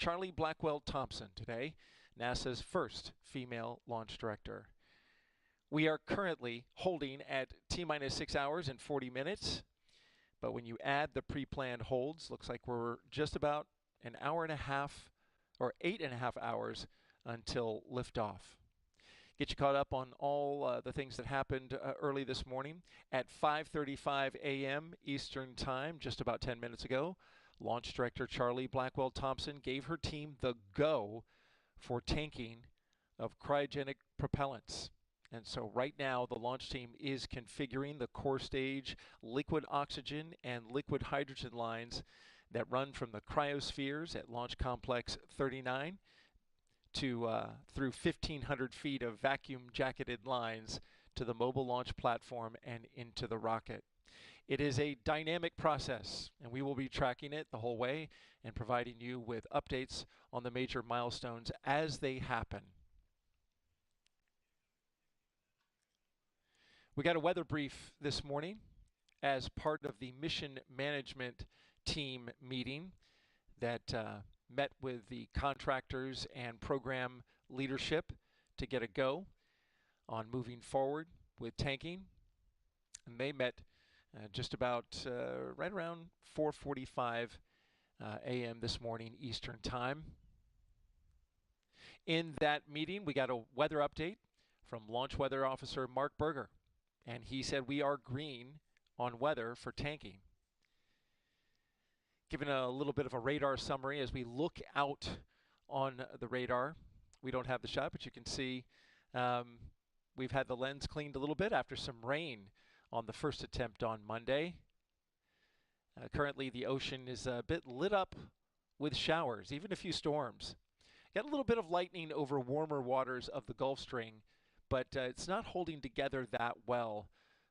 Charlie Blackwell Thompson today, NASA's first female launch director. We are currently holding at T-minus 6 hours and 40 minutes, but when you add the pre-planned holds, looks like we're just about an hour and a half or 8.5 hours until liftoff. Get you caught up on all the things that happened early this morning. At 5:35 a.m. Eastern Time, just about 10 minutes ago, Launch Director Charlie Blackwell Thompson gave her team the go for tanking of cryogenic propellants. And so right now, the launch team is configuring the core stage liquid oxygen and liquid hydrogen lines that run from the cryospheres at Launch Complex 39 to through 1,500 feet of vacuum-jacketed lines to the mobile launch platform and into the rocket. It is a dynamic process, and we will be tracking it the whole way and providing you with updates on the major milestones as they happen. We got a weather brief this morning as part of the mission management team meeting that met with the contractors and program leadership to get a go on moving forward with tanking. And they met just about right around 4:45 a.m. this morning Eastern Time. In that meeting, we got a weather update from Launch Weather Officer Mark Berger, and he said we are green on weather for tanking. Given a little bit of a radar summary as we look out on the radar. We don't have the shot, but you can see we've had the lens cleaned a little bit after some rain on the first attempt on Monday. Currently, the ocean is a bit lit up with showers, even a few storms. Got a little bit of lightning over warmer waters of the Gulf Stream, but it's not holding together that well.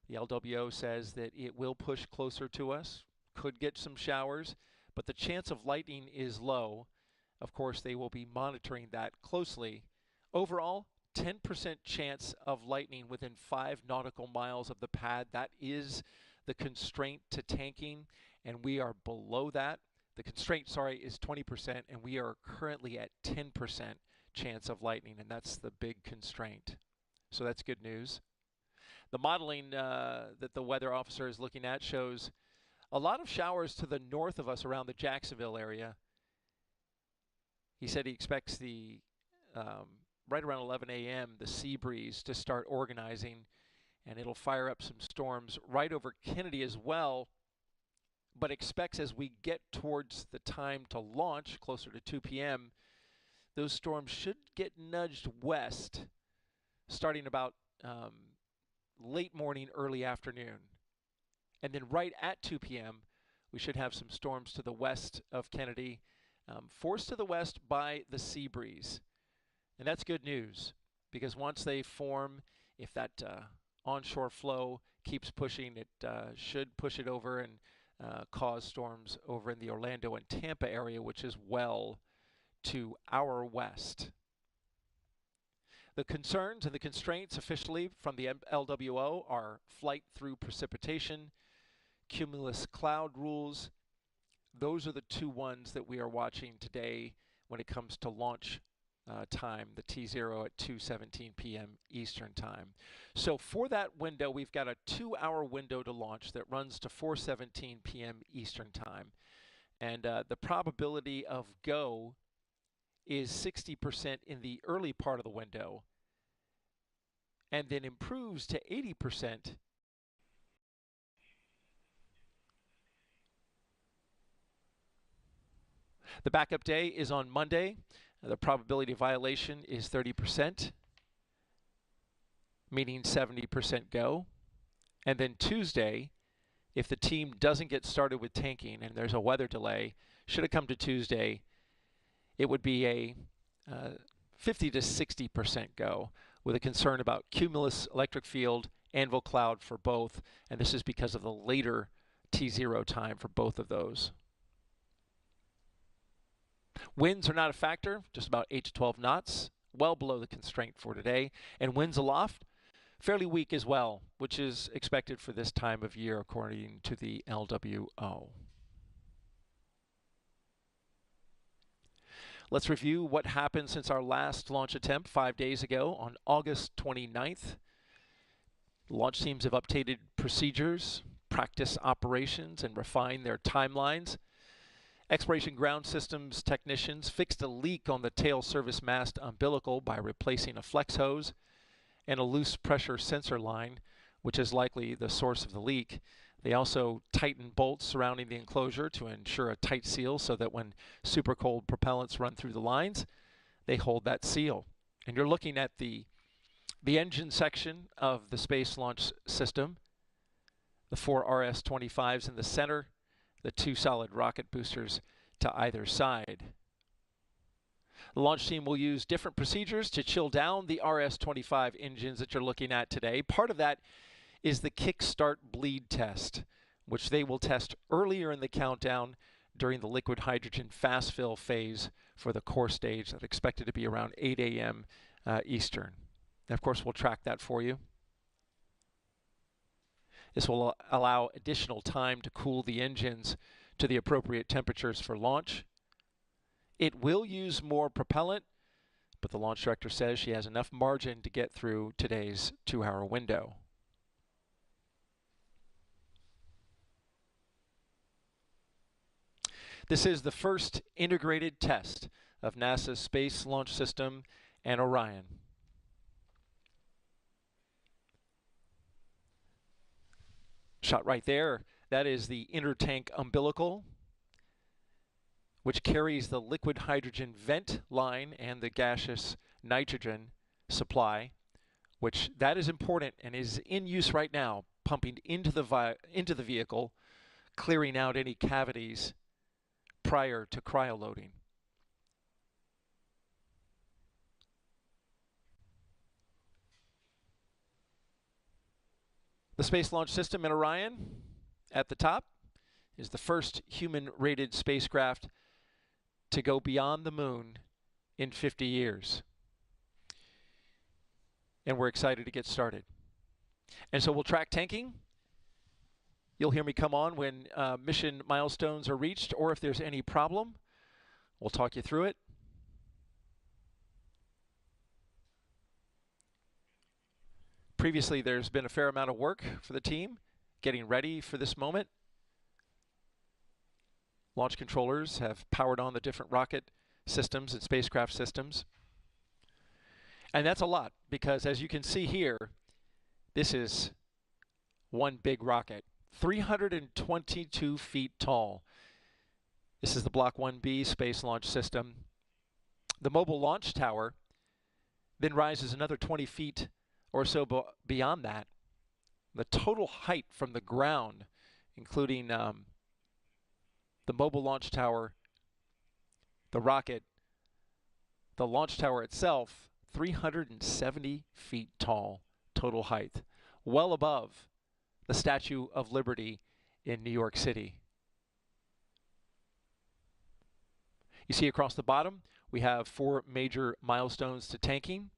The LWO says that it will push closer to us, could get some showers, but the chance of lightning is low. Of course, they will be monitoring that closely. Overall, 10% chance of lightning within 5 nautical miles of the pad. That is the constraint to tanking, and we are below that. The constraint, is 20%, and we are currently at 10% chance of lightning, and that's the big constraint. So that's good news. The modeling that the weather officer is looking at shows a lot of showers to the north of us around the Jacksonville area. He said he expects the right around 11 a.m. the sea breeze to start organizing, and it'll fire up some storms right over Kennedy as well, but expects as we get towards the time to launch, closer to 2 p.m., those storms should get nudged west starting about late morning, early afternoon. And then right at 2 p.m., we should have some storms to the west of Kennedy, forced to the west by the sea breeze. And that's good news, because once they form, if that onshore flow keeps pushing, it should push it over and cause storms over in the Orlando and Tampa area, which is well to our west. The concerns and the constraints officially from the LWO are flight through precipitation, cumulus cloud rules. Those are the two ones that we are watching today when it comes to launch time, the T0 at 2:17 p.m. Eastern Time. So for that window, we've got a 2-hour window to launch that runs to 4:17 p.m. Eastern Time. And the probability of go is 60% in the early part of the window, and then improves to 80% The backup day is on Monday. The probability of violation is 30%, meaning 70% go. And then Tuesday, if the team doesn't get started with tanking and there's a weather delay, should it come to Tuesday, it would be a 50 to 60% go, with a concern about cumulus electric field, anvil cloud for both, and this is because of the later T0 time for both of those. Winds are not a factor, just about 8 to 12 knots, well below the constraint for today. And winds aloft, fairly weak as well, which is expected for this time of year according to the LWO. Let's review what happened since our last launch attempt 5 days ago on August 29th. Launch teams have updated procedures, practice operations, and refined their timelines. Exploration ground systems technicians fixed a leak on the tail service mast umbilical by replacing a flex hose and a loose pressure sensor line, which is likely the source of the leak. They also tightened bolts surrounding the enclosure to ensure a tight seal so that when super cold propellants run through the lines, they hold that seal. And you're looking at the engine section of the Space Launch System, the 4 RS-25s in the center, the 2 solid rocket boosters to either side. The launch team will use different procedures to chill down the RS-25 engines that you're looking at today. Part of that is the kickstart bleed test, which they will test earlier in the countdown during the liquid hydrogen fast fill phase for the core stage that's expected to be around 8 a.m. Eastern. And of course, we'll track that for you. This will allow additional time to cool the engines to the appropriate temperatures for launch. It will use more propellant, but the launch director says she has enough margin to get through today's 2-hour window. This is the first integrated test of NASA's Space Launch System and Orion. Shot right there, that is the intertank umbilical, which carries the liquid hydrogen vent line and the gaseous nitrogen supply, which that is important and is in use right now, pumping into the vehicle, clearing out any cavities prior to cryo loading. The Space Launch System in Orion at the top is the first human-rated spacecraft to go beyond the moon in 50 years. And we're excited to get started. And so we'll track tanking. You'll hear me come on when mission milestones are reached, or if there's any problem, we'll talk you through it. Previously, there's been a fair amount of work for the team getting ready for this moment. Launch controllers have powered on the different rocket systems and spacecraft systems. And that's a lot because, as you can see here, this is one big rocket, 322 feet tall. This is the Block 1B Space Launch System. The mobile launch tower then rises another 20 feet or so beyond that. The total height from the ground, including the mobile launch tower, the rocket, the launch tower itself, 370 feet tall total height, well above the Statue of Liberty in New York City. You see across the bottom, we have 4 major milestones to tanking: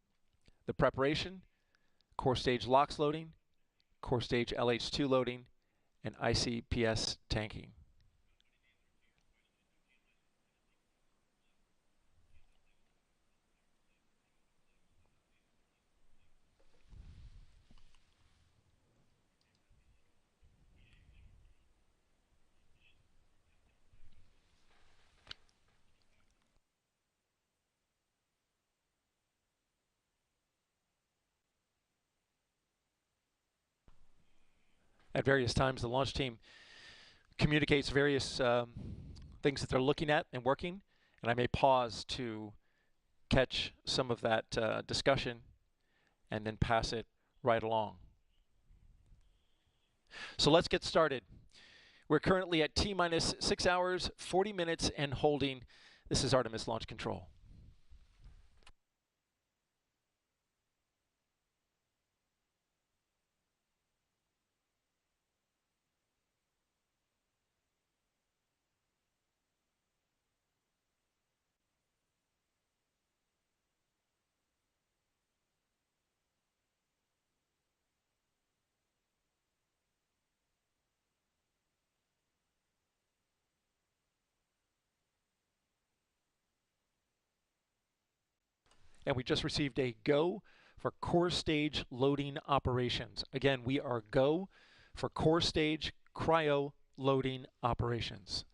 the preparation, core stage LOX loading, core stage LH2 loading, and ICPS tanking. At various times, the launch team communicates various things that they're looking at and working, and I may pause to catch some of that discussion and then pass it right along. So let's get started. We're currently at T-minus 6 hours, 40 minutes, and holding. This is Artemis Launch Control. And we just received a go for core stage loading operations. Again, we are go for core stage cryo loading operations.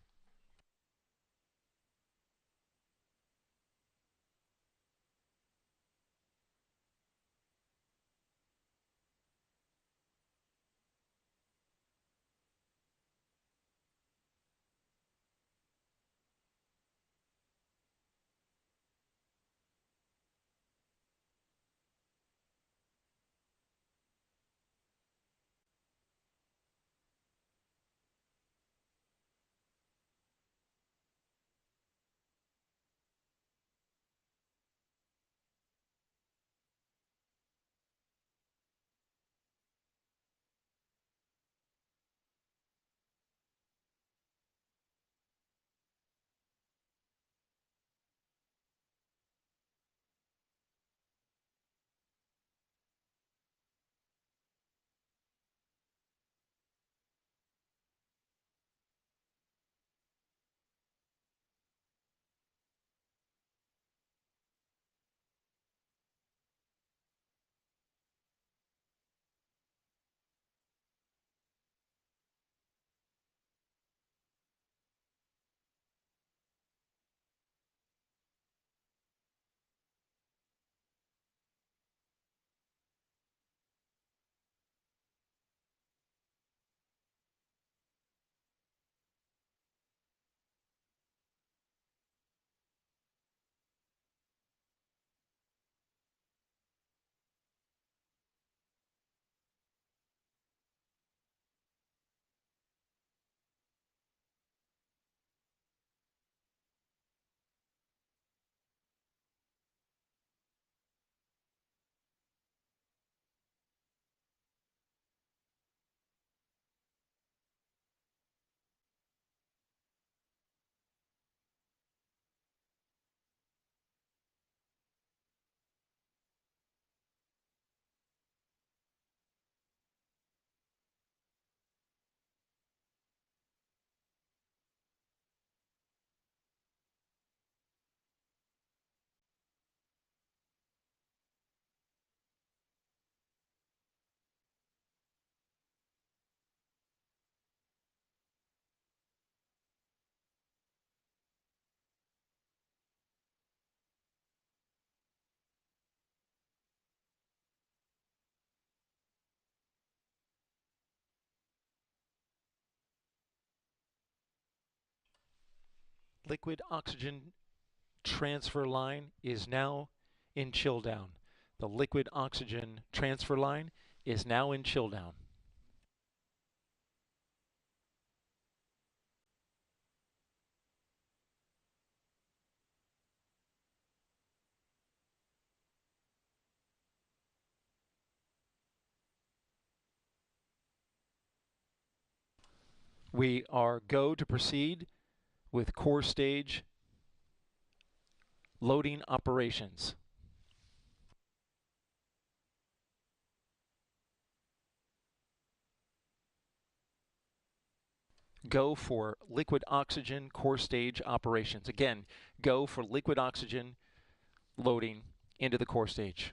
Liquid oxygen transfer line is now in chill down. The liquid oxygen transfer line is now in chill down. We are go to proceed with core stage loading operations. Go for liquid oxygen core stage operations. Again, go for liquid oxygen loading into the core stage.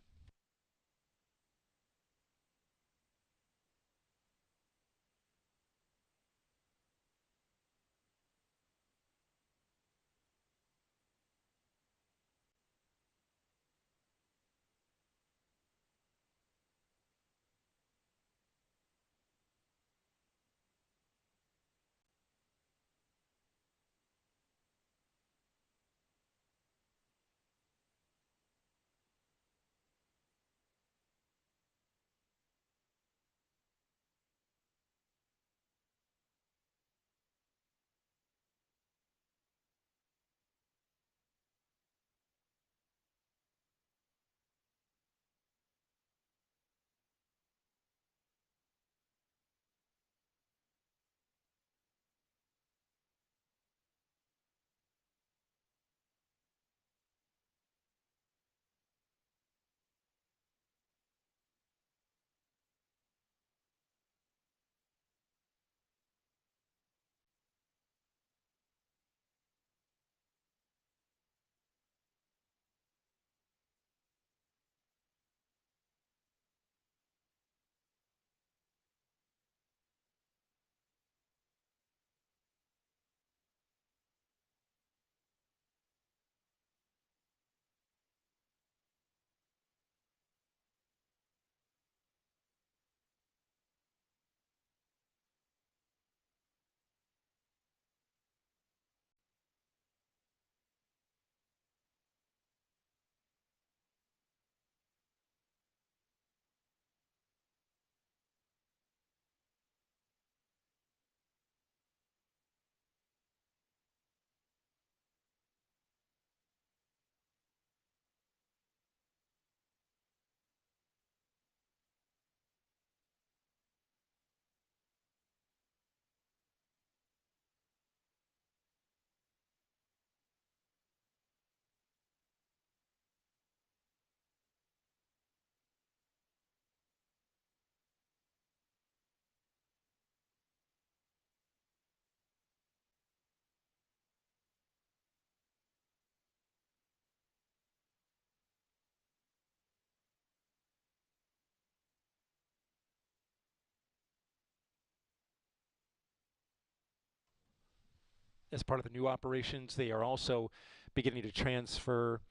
as part of the new operations. They are also beginning to transfer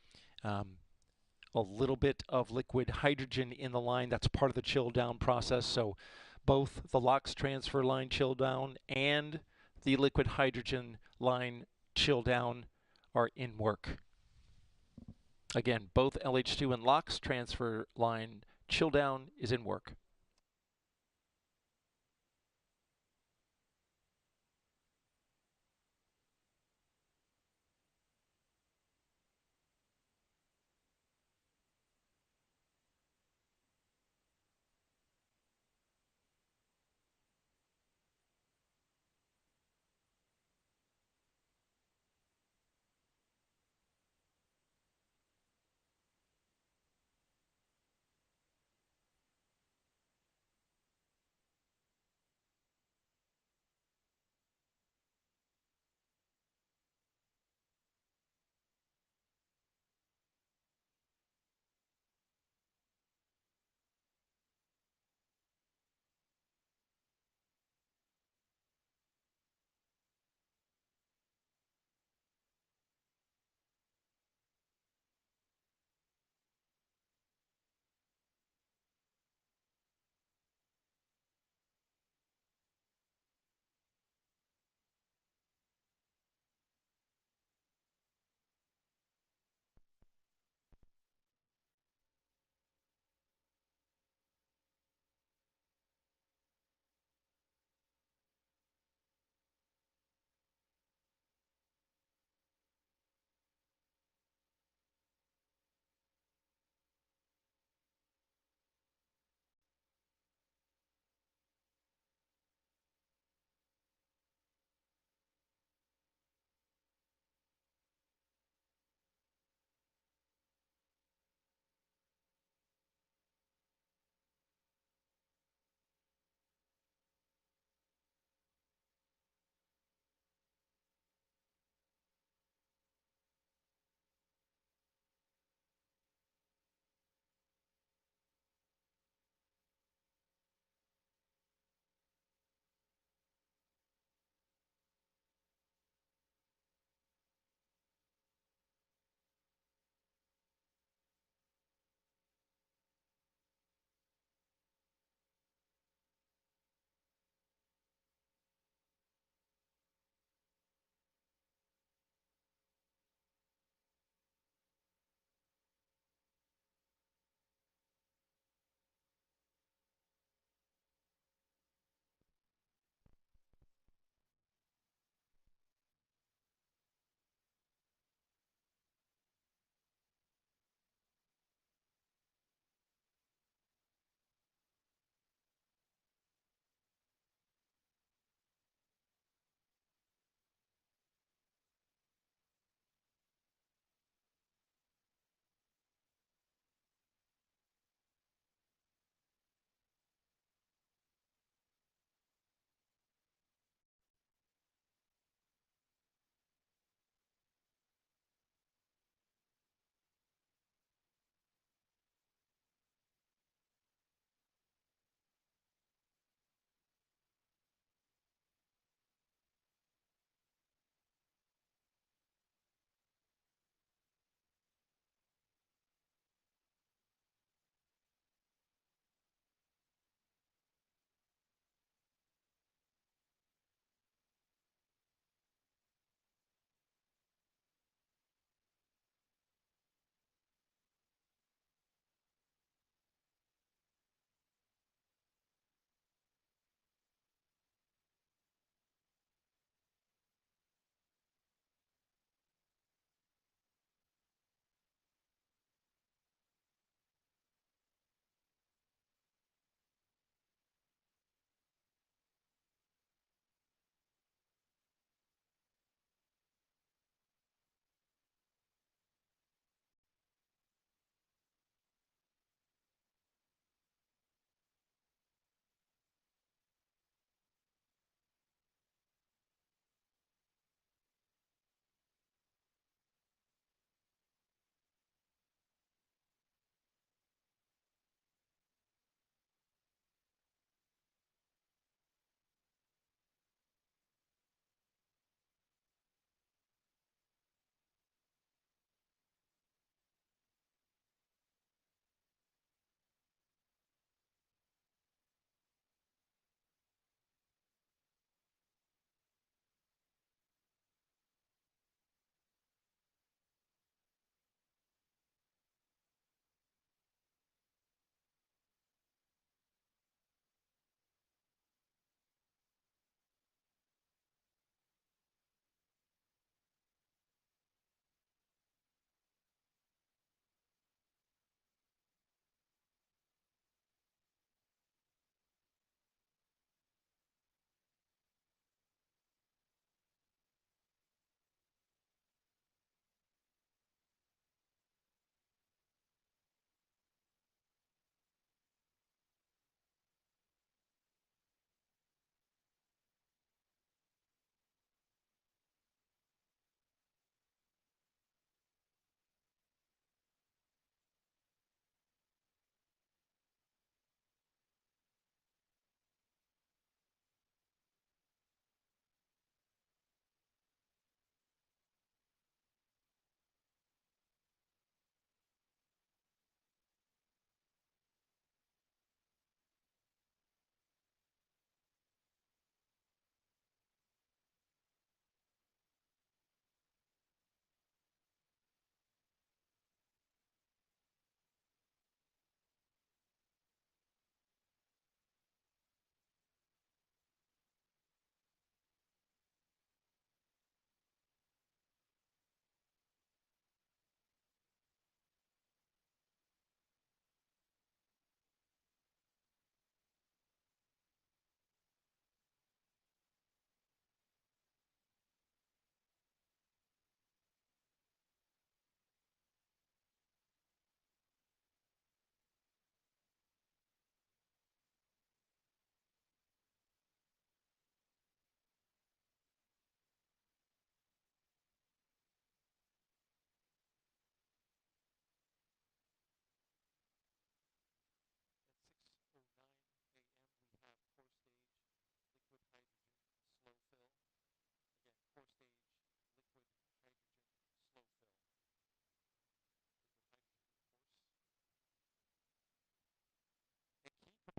a little bit of liquid hydrogen in the line. That's part of the chill down process. So both the LOX transfer line chill down and the liquid hydrogen line chill down are in work. Again, both LH2 and LOX transfer line chill down is in work.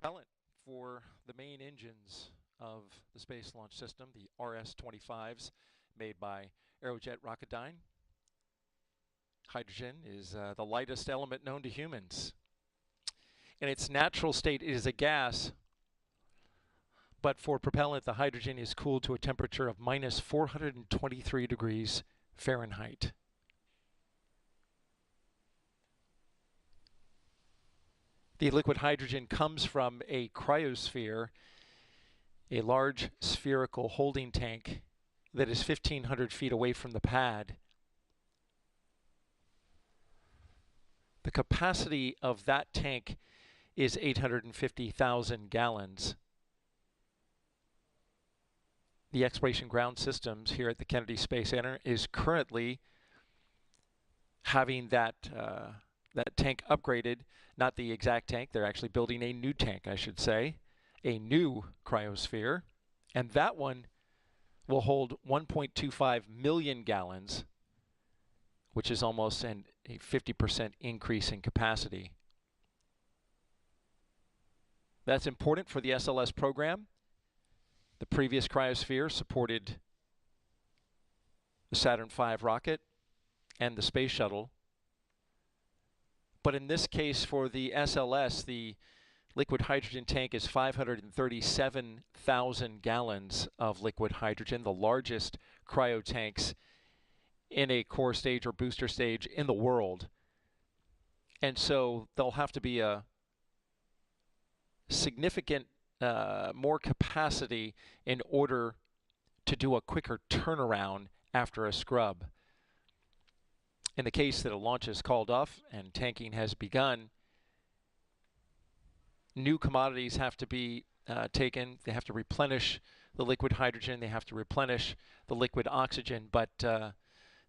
propellant for the main engines of the Space Launch System, the RS-25s made by Aerojet Rocketdyne. Hydrogen is the lightest element known to humans. In its natural state, it is a gas, but for propellant, the hydrogen is cooled to a temperature of minus 423 degrees Fahrenheit. The liquid hydrogen comes from a cryosphere, a large spherical holding tank that is 1,500 feet away from the pad. The capacity of that tank is 850,000 gallons. The Exploration Ground Systems here at the Kennedy Space Center is currently having that tank upgraded. Not the exact tank, they're actually building a new tank, I should say, a new cryosphere, and that one will hold 1.25 million gallons, which is almost a 50% increase in capacity. That's important for the SLS program. The previous cryosphere supported the Saturn V rocket and the space shuttle. But in this case, for the SLS, the liquid hydrogen tank is 537,000 gallons of liquid hydrogen, the largest cryo tanks in a core stage or booster stage in the world. And so there'll have to be a significant more capacity in order to do a quicker turnaround after a scrub. In the case that a launch is called off and tanking has begun, new commodities have to be taken. They have to replenish the liquid hydrogen. They have to replenish the liquid oxygen. But the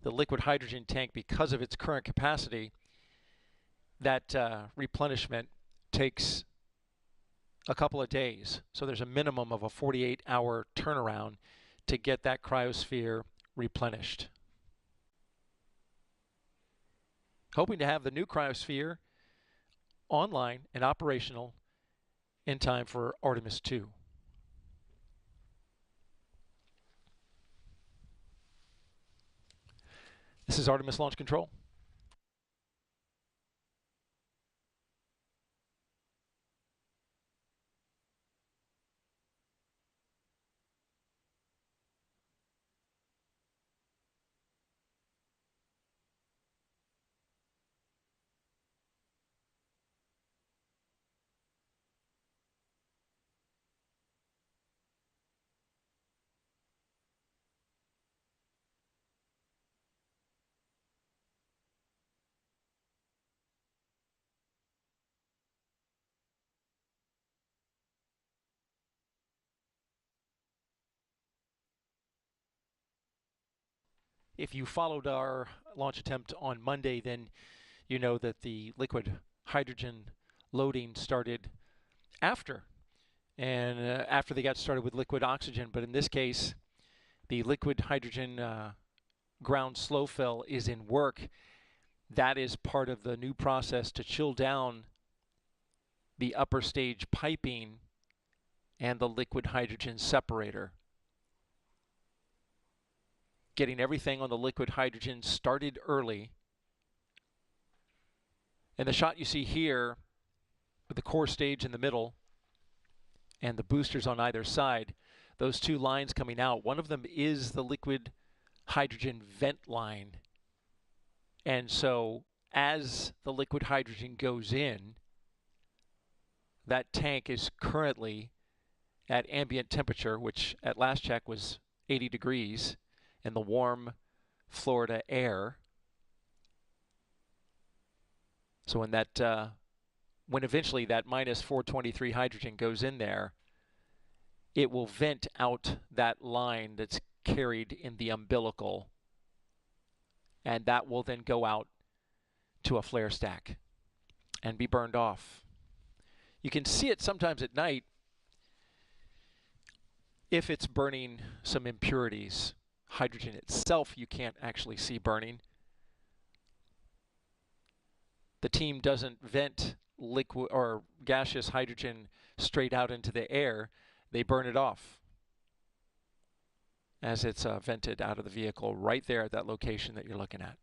liquid hydrogen tank, because of its current capacity, that replenishment takes a couple of days. So there's a minimum of a 48-hour turnaround to get that cryosphere replenished. Hoping to have the new cryosphere online and operational in time for Artemis II. This is Artemis Launch Control. If you followed our launch attempt on Monday, then you know that the liquid hydrogen loading started after they got started with liquid oxygen. But in this case, the liquid hydrogen ground slow fill is in work. That is part of the new process to chill down the upper stage piping and the liquid hydrogen separator. Getting everything on the liquid hydrogen started early. And the shot you see here with the core stage in the middle and the boosters on either side, those two lines coming out, one of them is the liquid hydrogen vent line. And so as the liquid hydrogen goes in, that tank is currently at ambient temperature, which at last check was 80 degrees in the warm Florida air. So when that when eventually that minus 423 hydrogen goes in there, it will vent out that line that's carried in the umbilical, and that will then go out to a flare stack and be burned off. You can see it sometimes at night if it's burning some impurities. Hydrogen itself you can't actually see burning. The team doesn't vent liquid or gaseous hydrogen straight out into the air, they burn it off as it's vented out of the vehicle right there at that location that you're looking at.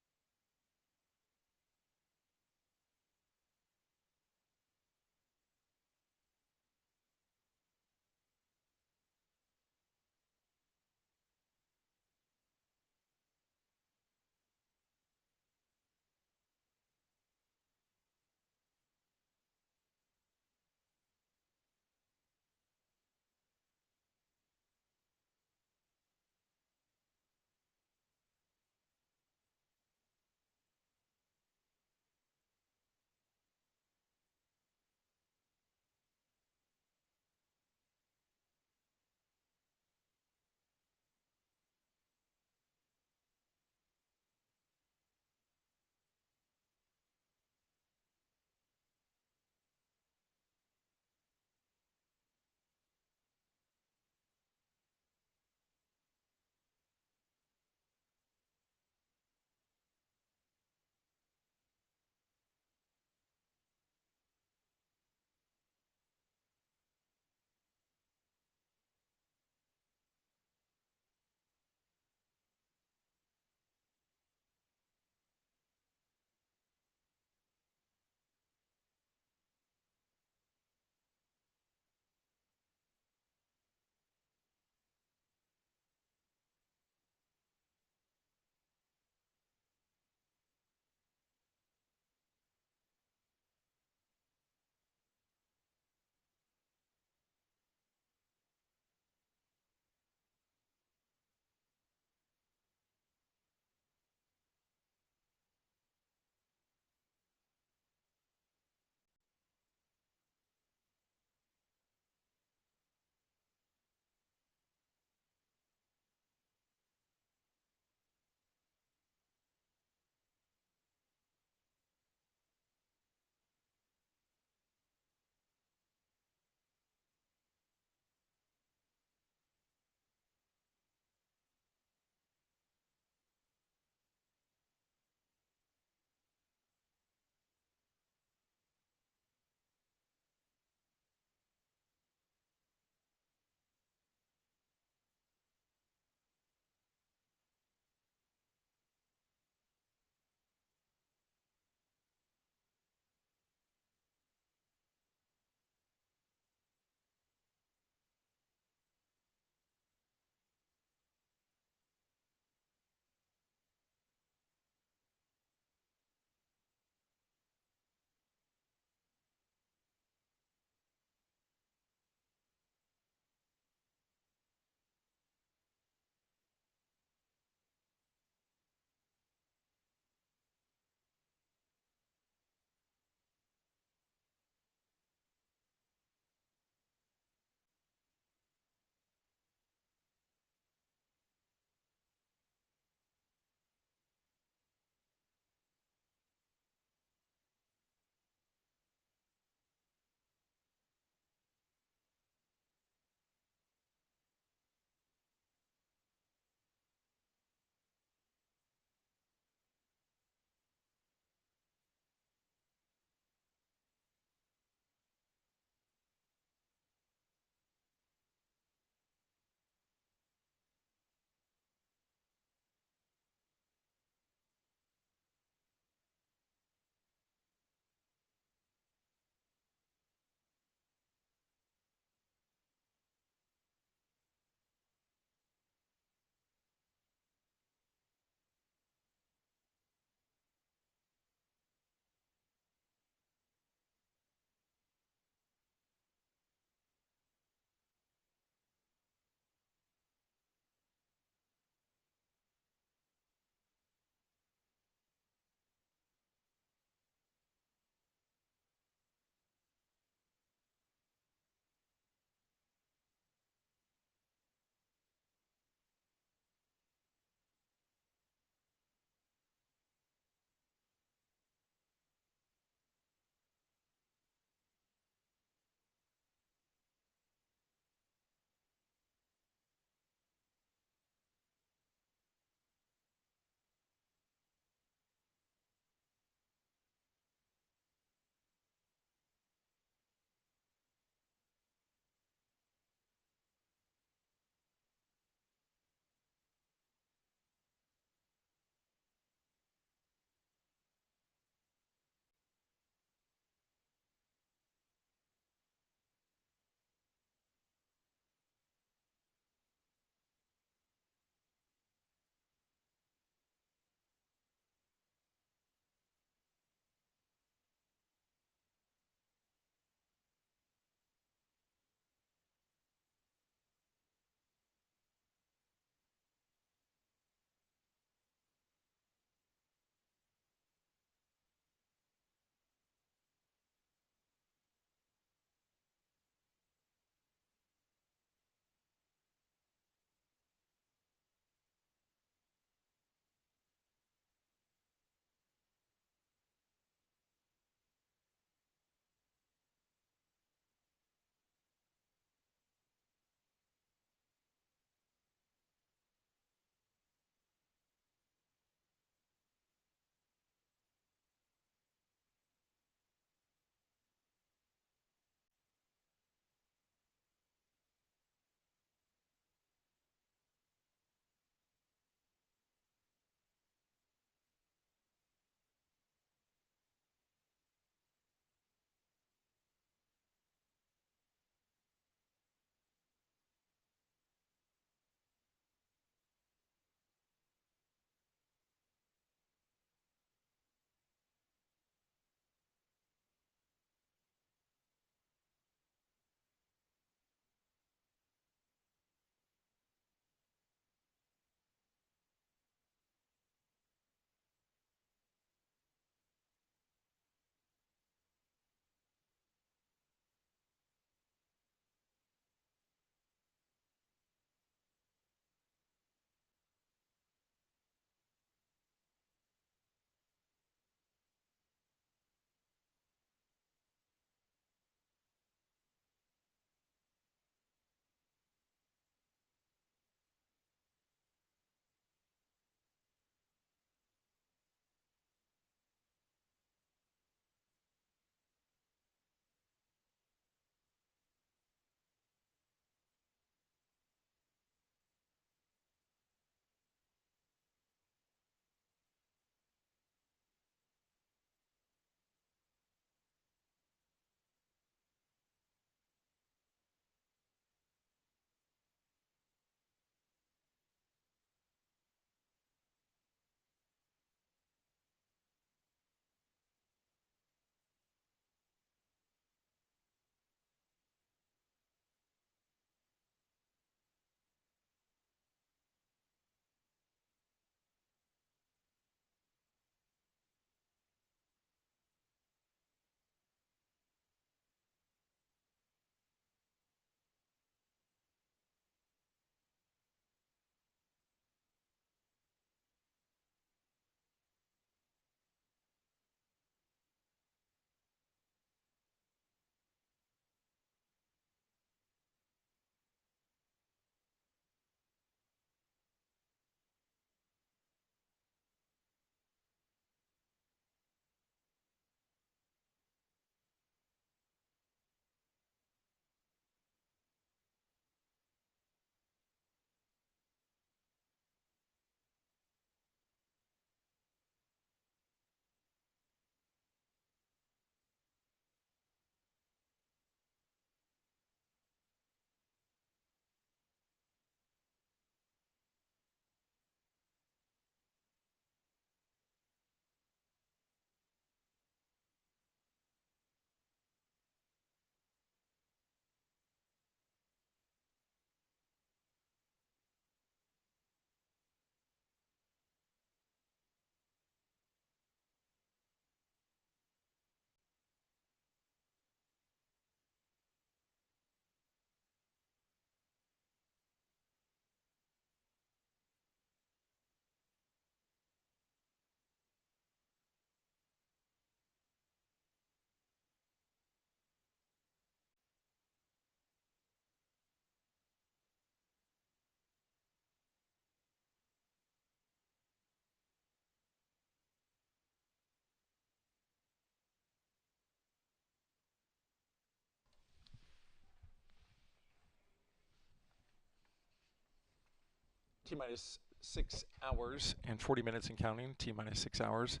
T-minus 6 hours and 40 minutes and counting. T-minus 6 hours,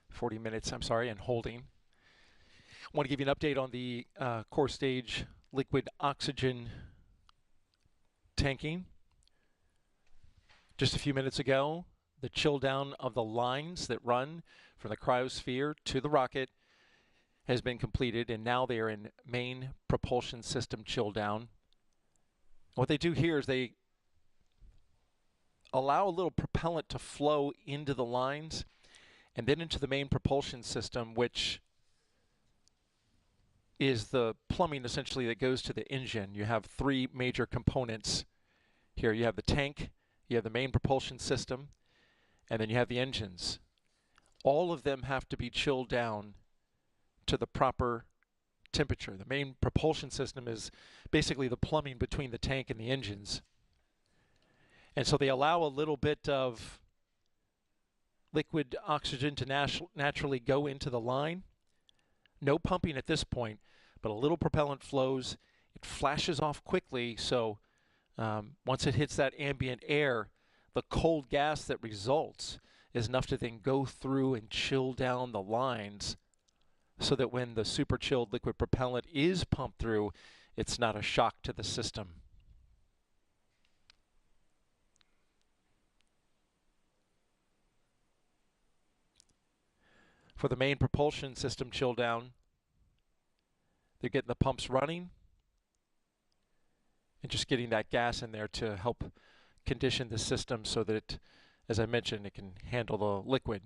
40 minutes, I'm sorry, and holding. I want to give you an update on the core stage liquid oxygen tanking. Just a few minutes ago, the chill down of the lines that run from the cryosphere to the rocket has been completed, and now they are in main propulsion system chill down. What they do here is they allow a little propellant to flow into the lines and then into the main propulsion system, which is the plumbing essentially that goes to the engine. You have three major components here. You have the tank, you have the main propulsion system, and then you have the engines. All of them have to be chilled down to the proper temperature. The main propulsion system is basically the plumbing between the tank and the engines. And so they allow a little bit of liquid oxygen to naturally go into the line. No pumping at this point, but a little propellant flows. It flashes off quickly, so once it hits that ambient air, the cold gas that results is enough to then go through and chill down the lines so that when the super chilled liquid propellant is pumped through, it's not a shock to the system. For the main propulsion system chill down, they're getting the pumps running and just getting that gas in there to help condition the system so that it, as I mentioned, it can handle the liquid.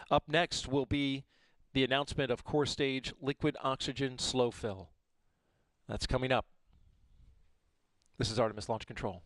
Up next will be the announcement of core stage liquid oxygen slow fill. That's coming up. This is Artemis Launch Control.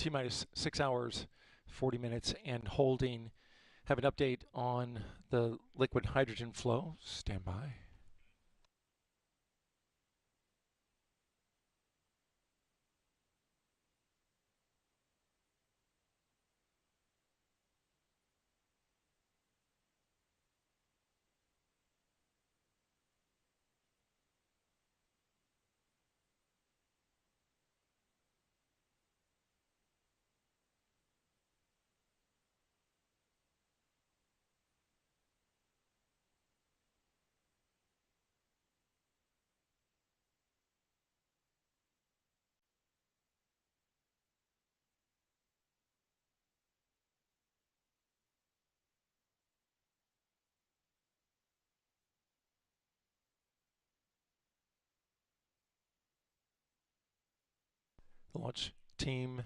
T-minus 6 hours, 40 minutes, and holding. Have an update on the liquid hydrogen flow. Stand by. The launch team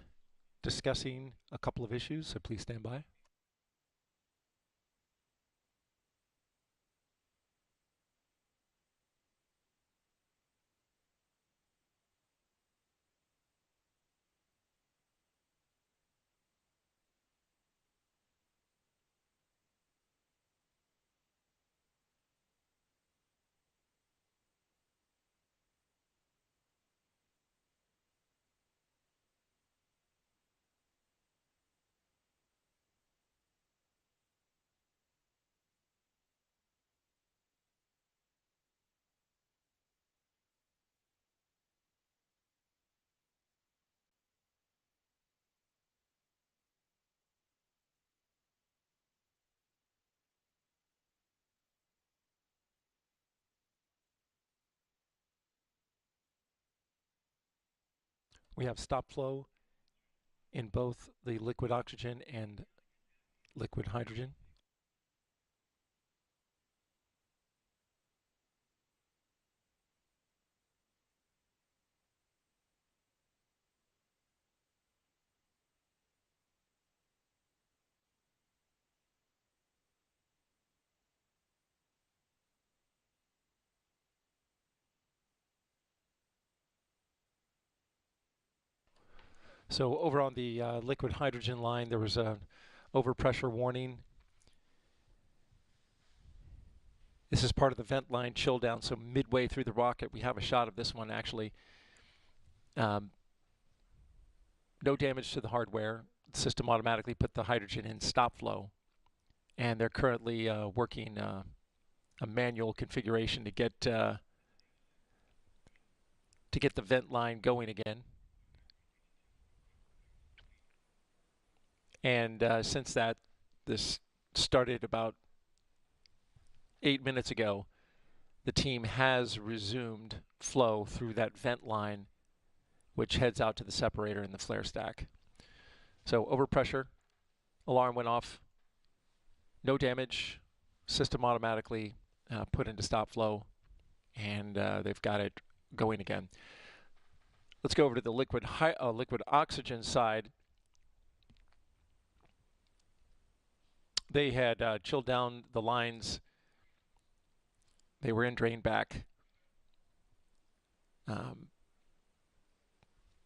discussing a couple of issues, so please stand by. We have stop flow in both the liquid oxygen and liquid hydrogen. So over on the liquid hydrogen line, there was an overpressure warning. This is part of the vent line chill down, so midway through the rocket, we have a shot of this one actually. No damage to the hardware. The system automatically put the hydrogen in stop flow, and they're currently working a manual configuration to get the vent line going again. And since this started about 8 minutes ago, the team has resumed flow through that vent line, which heads out to the separator in the flare stack. So overpressure, alarm went off, no damage, system automatically put into stop flow, and they've got it going again. Let's go over to the liquid oxygen side. They had chilled down the lines. They were in drain back.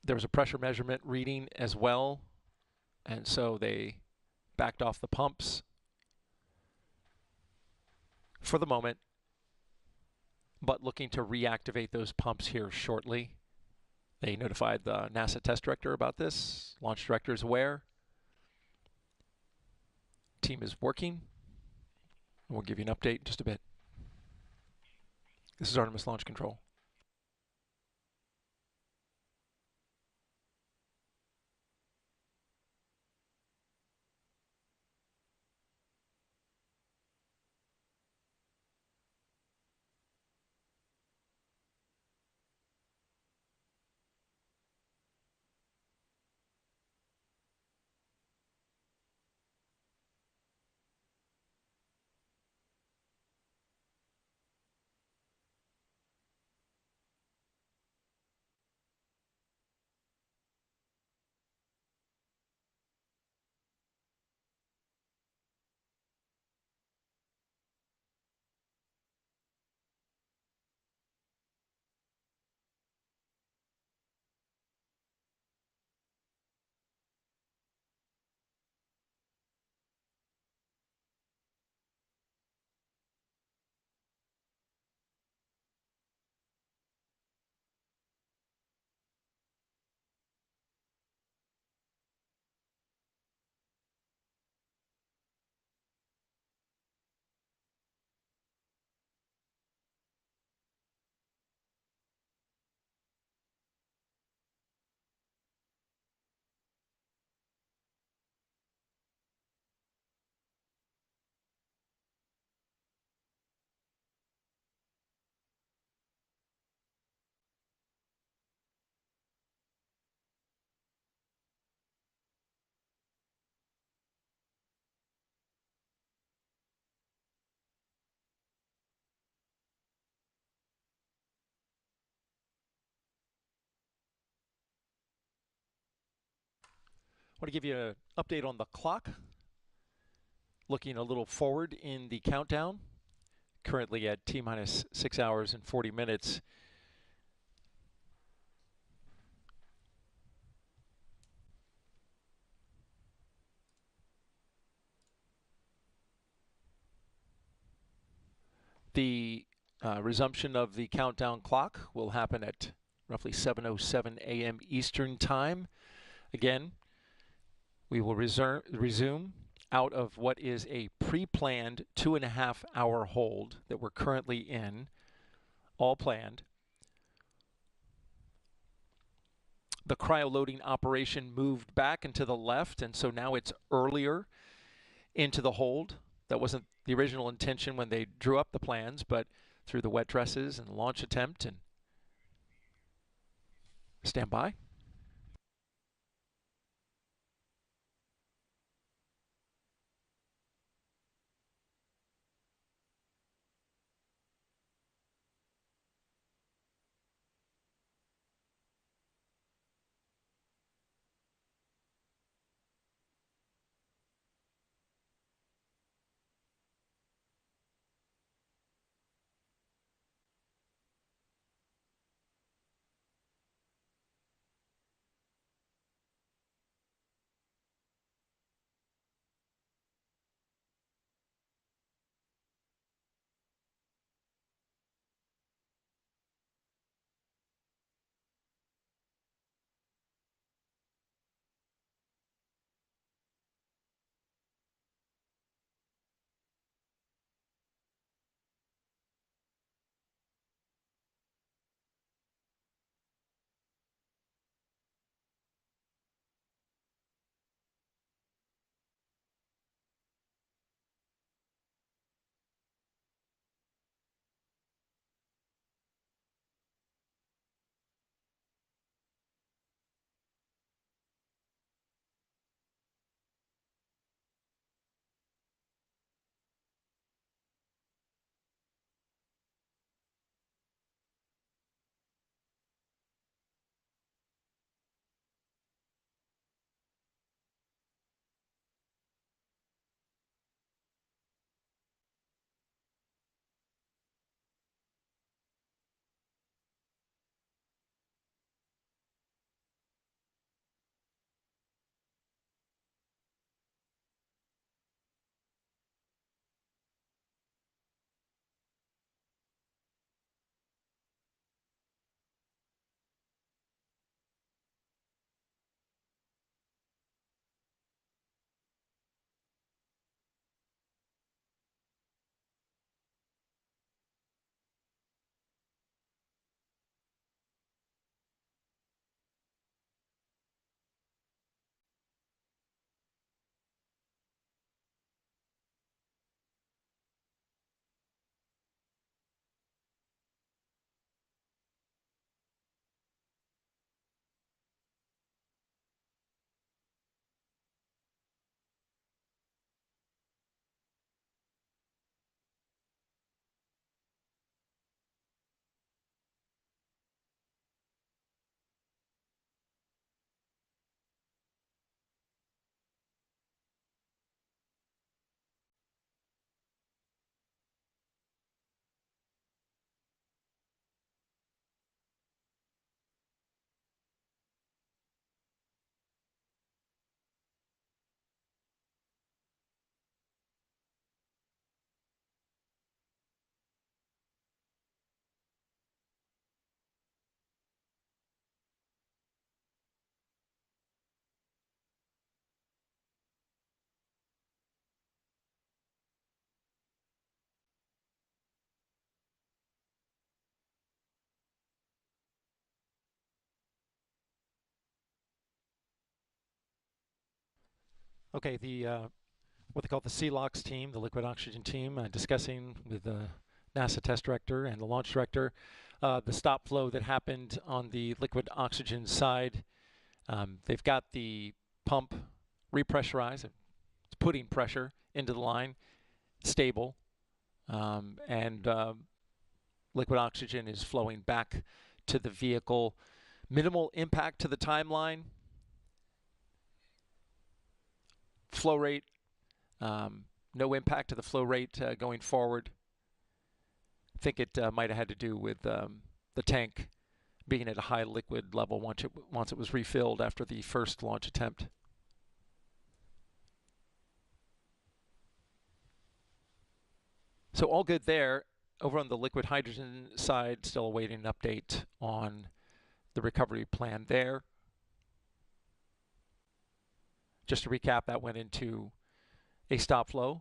There was a pressure measurement reading as well, and so they backed off the pumps for the moment, but looking to reactivate those pumps here shortly. They notified the NASA test director about this. Launch director is aware. Team is working. We'll give you an update in just a bit. This is Artemis Launch Control. I want to give you an update on the clock. Looking a little forward in the countdown, currently at T-minus 6 hours and 40 minutes. The resumption of the countdown clock will happen at roughly 7:07 a.m. Eastern Time. Again, we will resume out of what is a pre-planned 2.5-hour hold that we're currently in, all planned. The cryo-loading operation moved back and to the left, and so now it's earlier into the hold. That wasn't the original intention when they drew up the plans, but through the wet dresses and launch attempt. And stand by. Okay, what they call the CLOX team, the liquid oxygen team, discussing with the NASA test director and the launch director the stop flow that happened on the liquid oxygen side. They've got the pump repressurized. It's putting pressure into the line, stable, and liquid oxygen is flowing back to the vehicle. Minimal impact to the timeline. flow rate, no impact to the flow rate going forward. I think it might have had to do with the tank being at a high liquid level once it was refilled after the first launch attempt. So all good there. Over on the liquid hydrogen side, still awaiting an update on the recovery plan there. Just to recap, that went into a stop flow.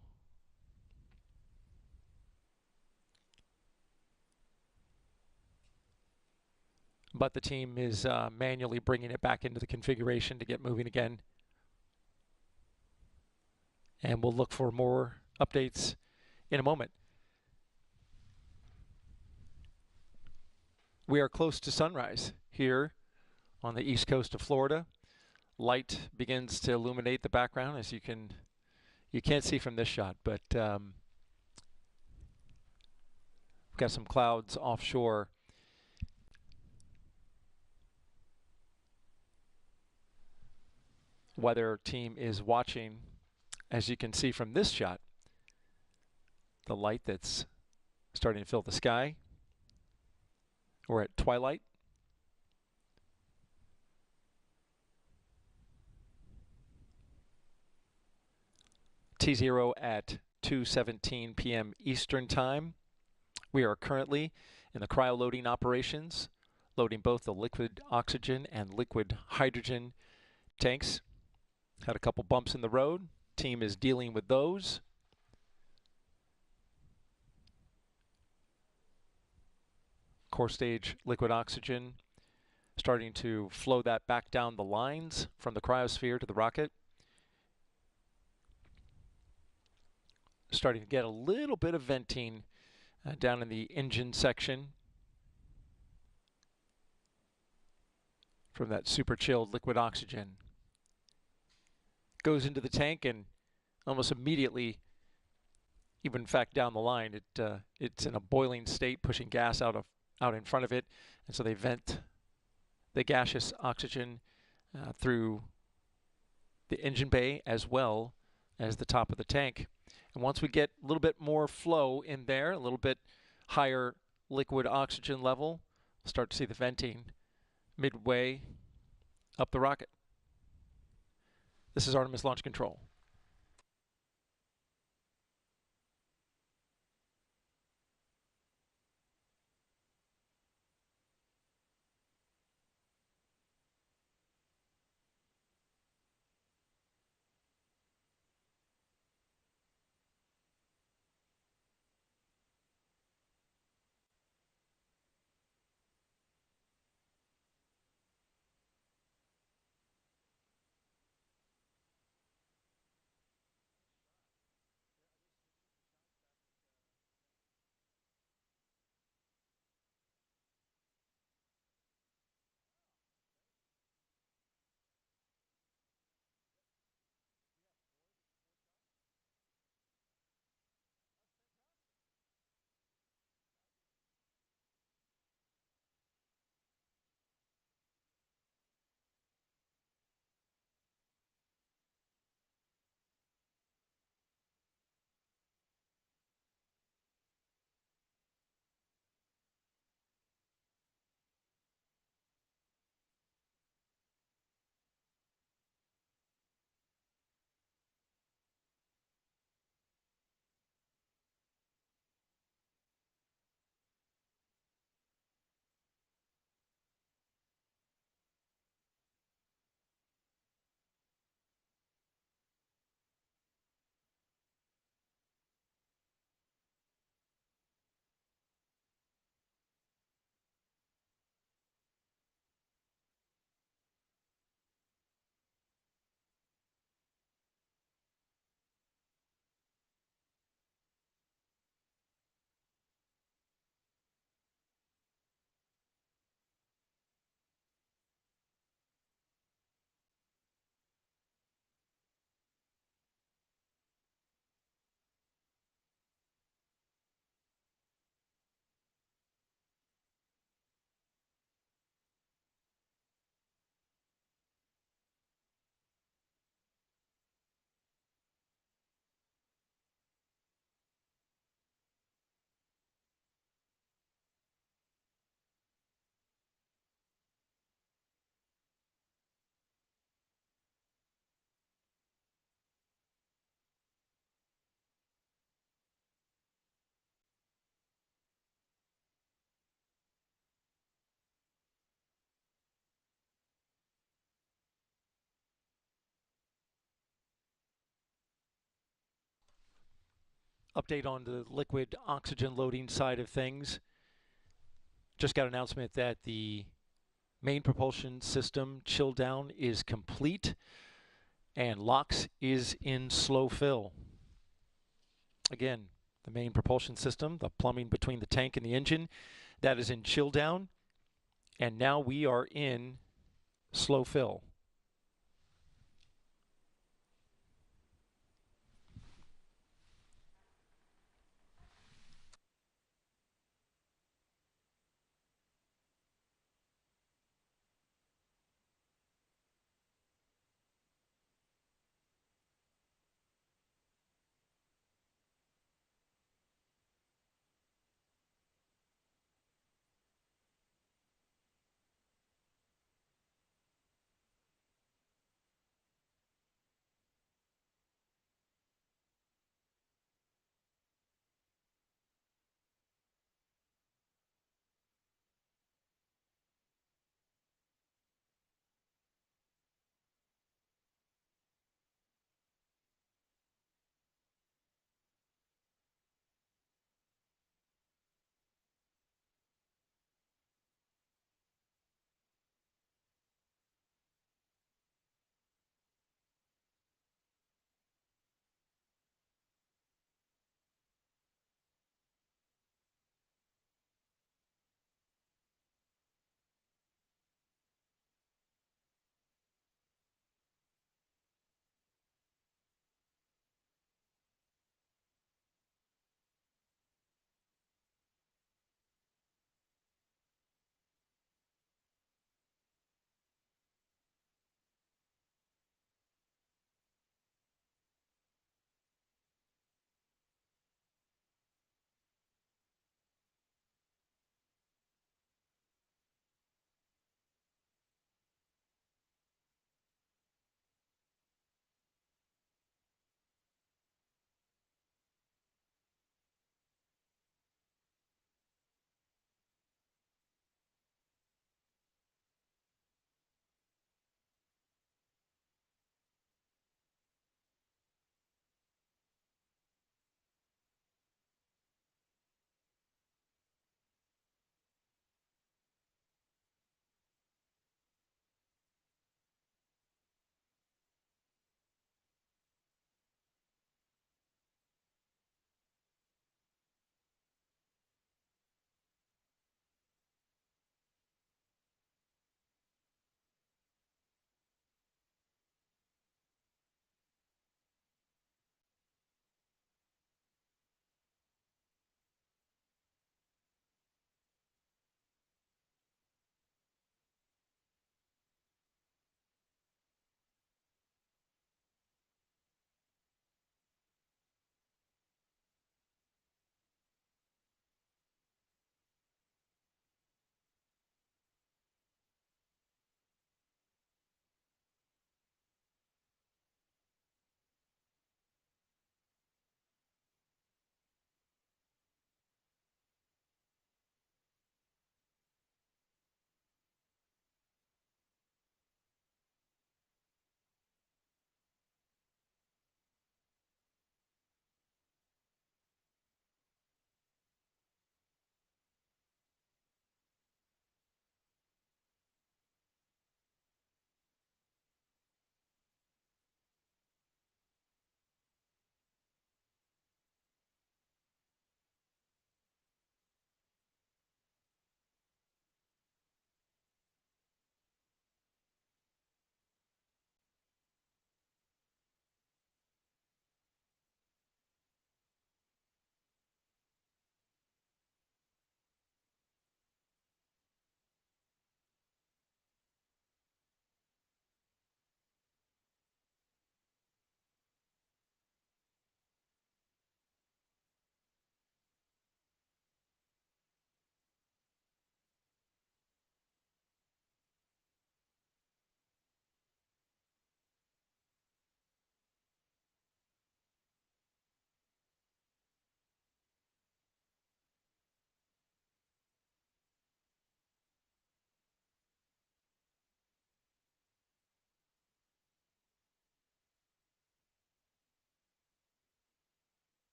But the team is manually bringing it back into the configuration to get moving again. And we'll look for more updates in a moment. We are close to sunrise here on the east coast of Florida. Light begins to illuminate the background, as you can't see from this shot, but we've got some clouds offshore. Weather team is watching, as you can see from this shot, the light that's starting to fill the sky. We're at twilight. T0 at 2:17 p.m. Eastern Time. We are currently in the cryo loading operations, loading both the liquid oxygen and liquid hydrogen tanks. Had a couple bumps in the road. Team is dealing with those. Core stage liquid oxygen, starting to flow that back down the lines from the cryosphere to the rocket. Starting to get a little bit of venting down in the engine section from that super chilled liquid oxygen. Goes into the tank and almost immediately, even in fact down the line, it's in a boiling state, pushing gas out in front of it, and so they vent the gaseous oxygen through the engine bay as well as the top of the tank. And once we get a little bit more flow in there, a little bit higher liquid oxygen level, we'll start to see the venting midway up the rocket. This is Artemis Launch Control. update on the liquid oxygen loading side of things. Just got an announcement that the main propulsion system chill down is complete and LOX is in slow fill. Again, the main propulsion system, the plumbing between the tank and the engine, that is in chill down, and now we are in slow fill.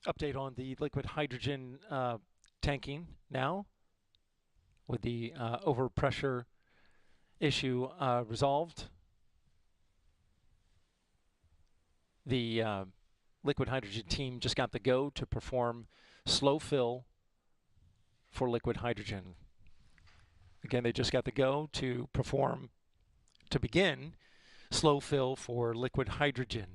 Update on the liquid hydrogen tanking now, with the overpressure issue resolved. The liquid hydrogen team just got the go to perform slow fill for liquid hydrogen. Again, they just got the go to begin slow fill for liquid hydrogen.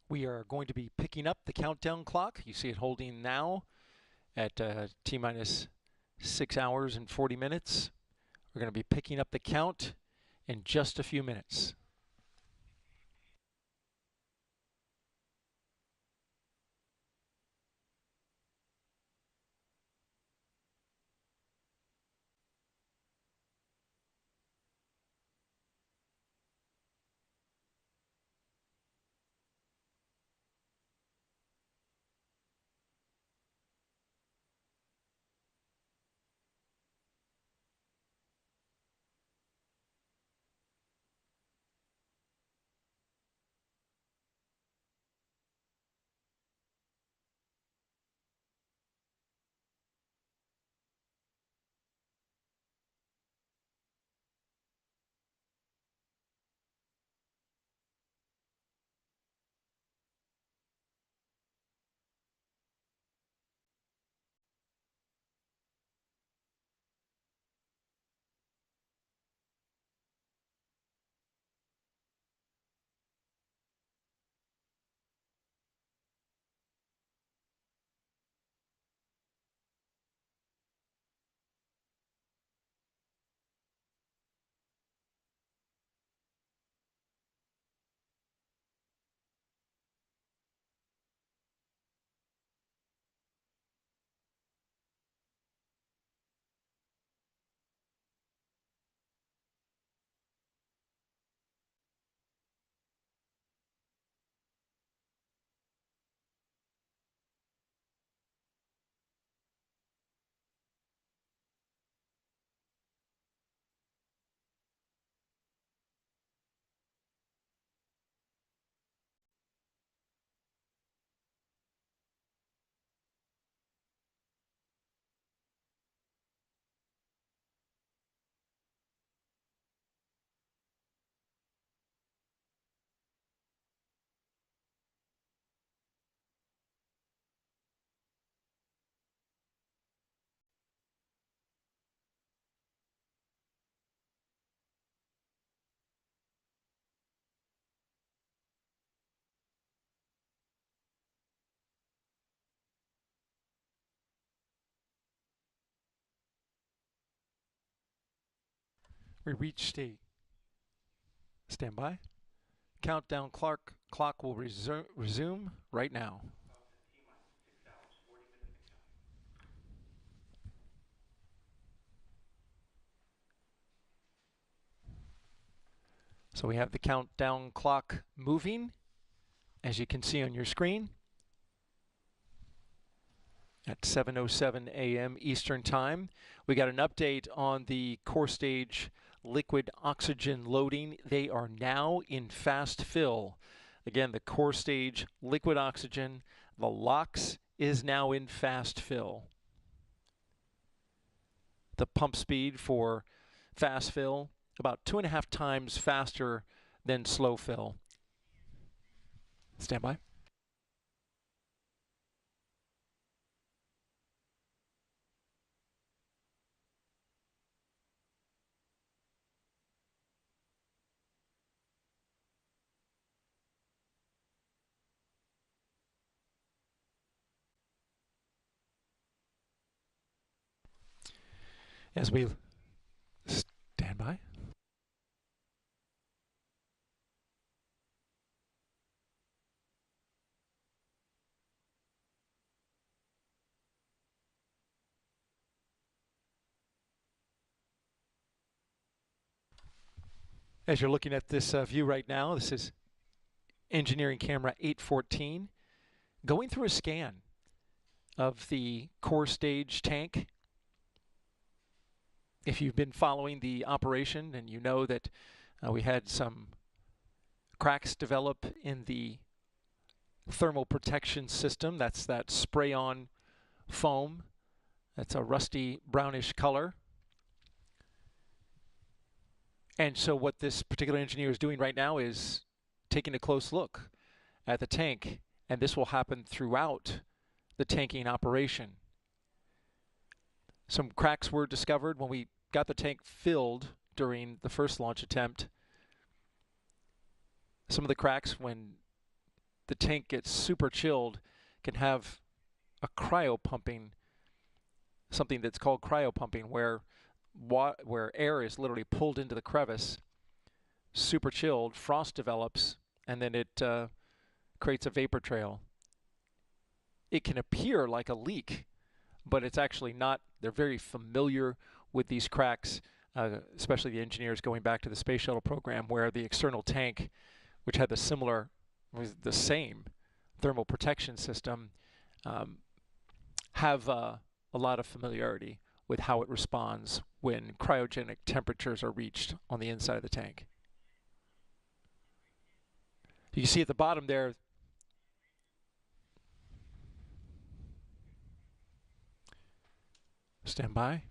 We are going to be picking up the countdown clock. You see it holding now at T minus 6 hours and 40 minutes. We're going to be picking up the count in just a few minutes. We reached a standby. Countdown clock will resume right now. So we have the countdown clock moving, as you can see on your screen, at 7:07 a.m. Eastern Time. We got an update on the core stage liquid oxygen loading. They are now in fast fill. Again, the core stage liquid oxygen, the LOX is now in fast fill. The pump speed for fast fill, about 2.5 times faster than slow fill. Stand by. As we stand by. As you're looking at this view right now, this is engineering camera 814 going through a scan of the core stage tank. If you've been following the operation, and you know that we had some cracks develop in the thermal protection system. That's that spray-on foam. That's a rusty brownish color. And so what this particular engineer is doing right now is taking a close look at the tank, and this will happen throughout the tanking operation. Some cracks were discovered when we got the tank filled during the first launch attempt. Some of the cracks, when the tank gets super chilled, can have a cryo pumping, something that's called cryo pumping, where air is literally pulled into the crevice, super chilled, frost develops, and then it creates a vapor trail. It can appear like a leak, but it's actually not. They're very familiar with these cracks, especially the engineers going back to the space shuttle program, where the external tank, which had the same thermal protection system, have a lot of familiarity with how it responds when cryogenic temperatures are reached on the inside of the tank. You can see at the bottom there, stand by.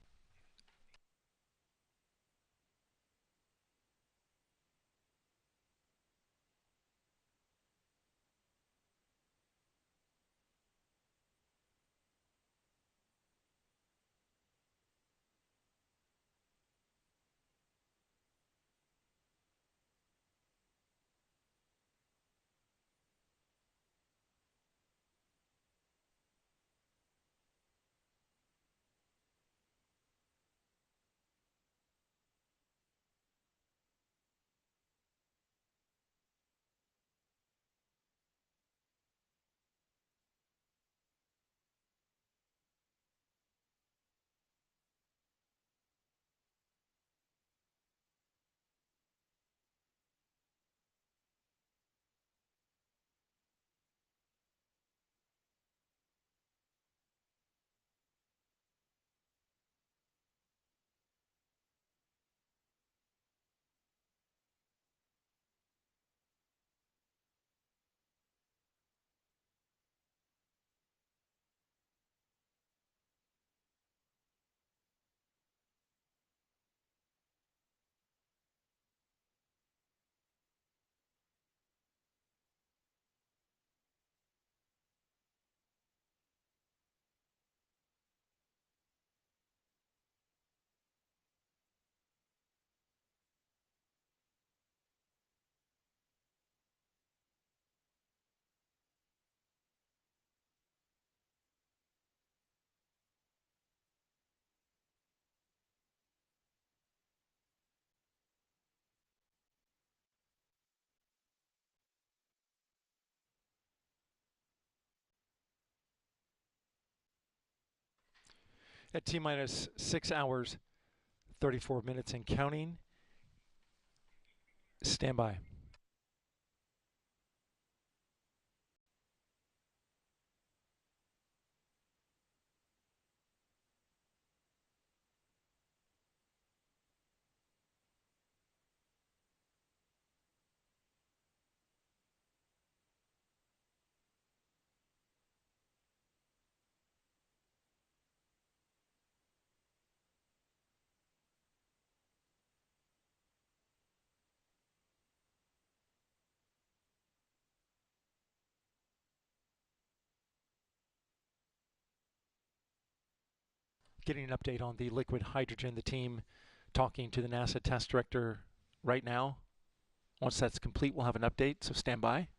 At T-minus 6 hours, 34 minutes and counting. Stand by. Getting an update on the liquid hydrogen. The team talking to the NASA test director right now. Once that's complete, we'll have an update, so stand by.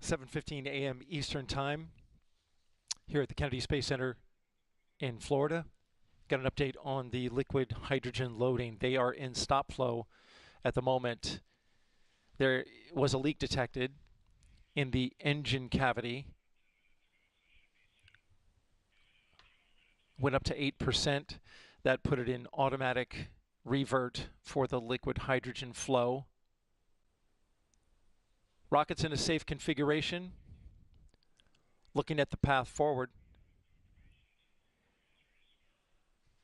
(7:15 a.m. Eastern Time here at the Kennedy Space Center in Florida. Got an update on the liquid hydrogen loading. They are in stop flow at the moment. There was a leak detected in the engine cavity. Went up to 8%. That put it in automatic revert for the liquid hydrogen flow. Rocket's in a safe configuration. Looking at the path forward.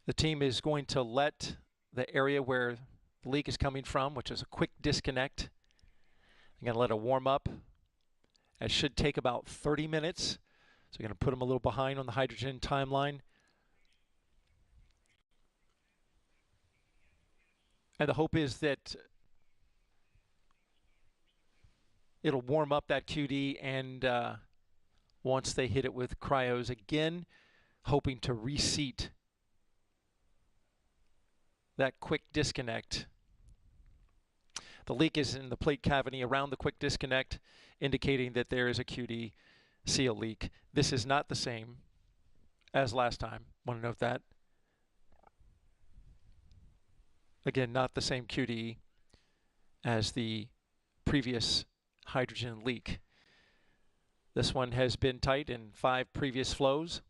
The team is going to let the area where the leak is coming from, which is a quick disconnect. I'm going to let it warm up. It should take about 30 minutes. So we're going to put them a little behind on the hydrogen timeline. And the hope is that it'll warm up that QD, and once they hit it with cryos again, hoping to reseat that quick disconnect. The leak is in the plate cavity around the quick disconnect, indicating that there is a QD seal leak. This is not the same as last time. Want to note that? Again, not the same QD as the previous hydrogen leak. This one has been tight in 5 previous flows.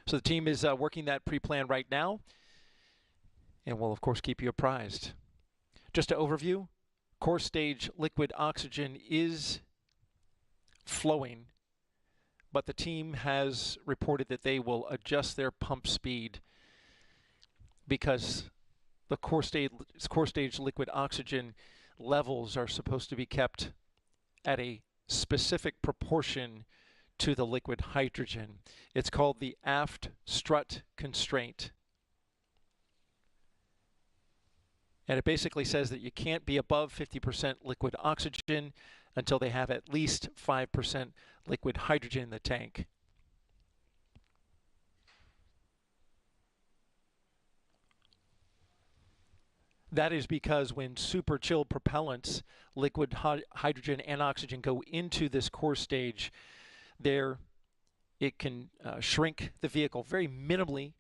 So the team is working that pre-plan right now, and we'll of course keep you apprised. Just to overview, core stage liquid oxygen is flowing, but the team has reported that they will adjust their pump speed because the core stage liquid oxygen levels are supposed to be kept at a specific proportion to the liquid hydrogen. It's called the Aft Strut Constraint. And it basically says that you can't be above 50% liquid oxygen until they have at least 5% liquid hydrogen in the tank. That is because when super chilled propellants, liquid hydrogen and oxygen, go into this core stage, it can shrink the vehicle very minimally,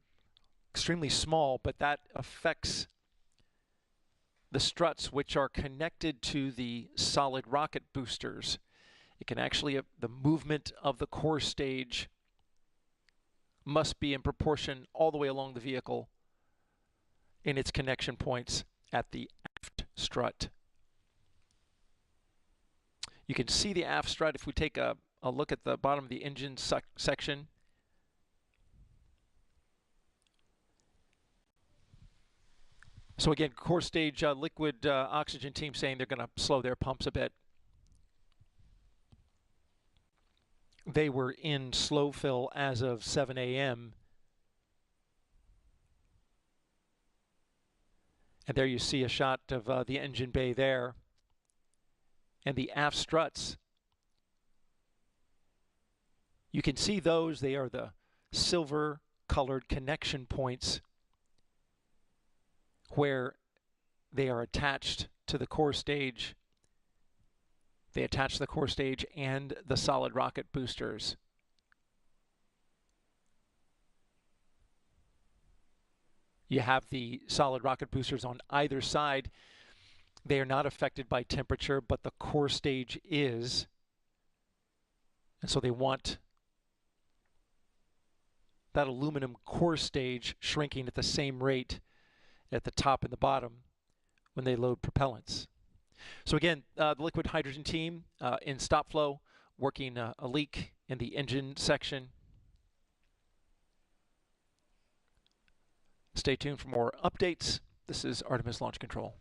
extremely small, but that affects the struts, which are connected to the solid rocket boosters. It can actually, the movement of the core stage must be in proportion all the way along the vehicle in its connection points at the aft strut. You can see the aft strut if we take a look at the bottom of the engine section. So again, core stage liquid oxygen team saying they're going to slow their pumps a bit. They were in slow fill as of 7 a.m. And there you see a shot of the engine bay there. And the aft struts. You can see those. They are the silver colored connection points where they are attached to the core stage. They attach the core stage and the solid rocket boosters. You have the solid rocket boosters on either side. They are not affected by temperature, but the core stage is. And so they want that aluminum core stage shrinking at the same rate at the top and the bottom when they load propellants. So again, the liquid hydrogen team in stop flow, working a leak in the engine section. Stay tuned for more updates. This is Artemis Launch Control.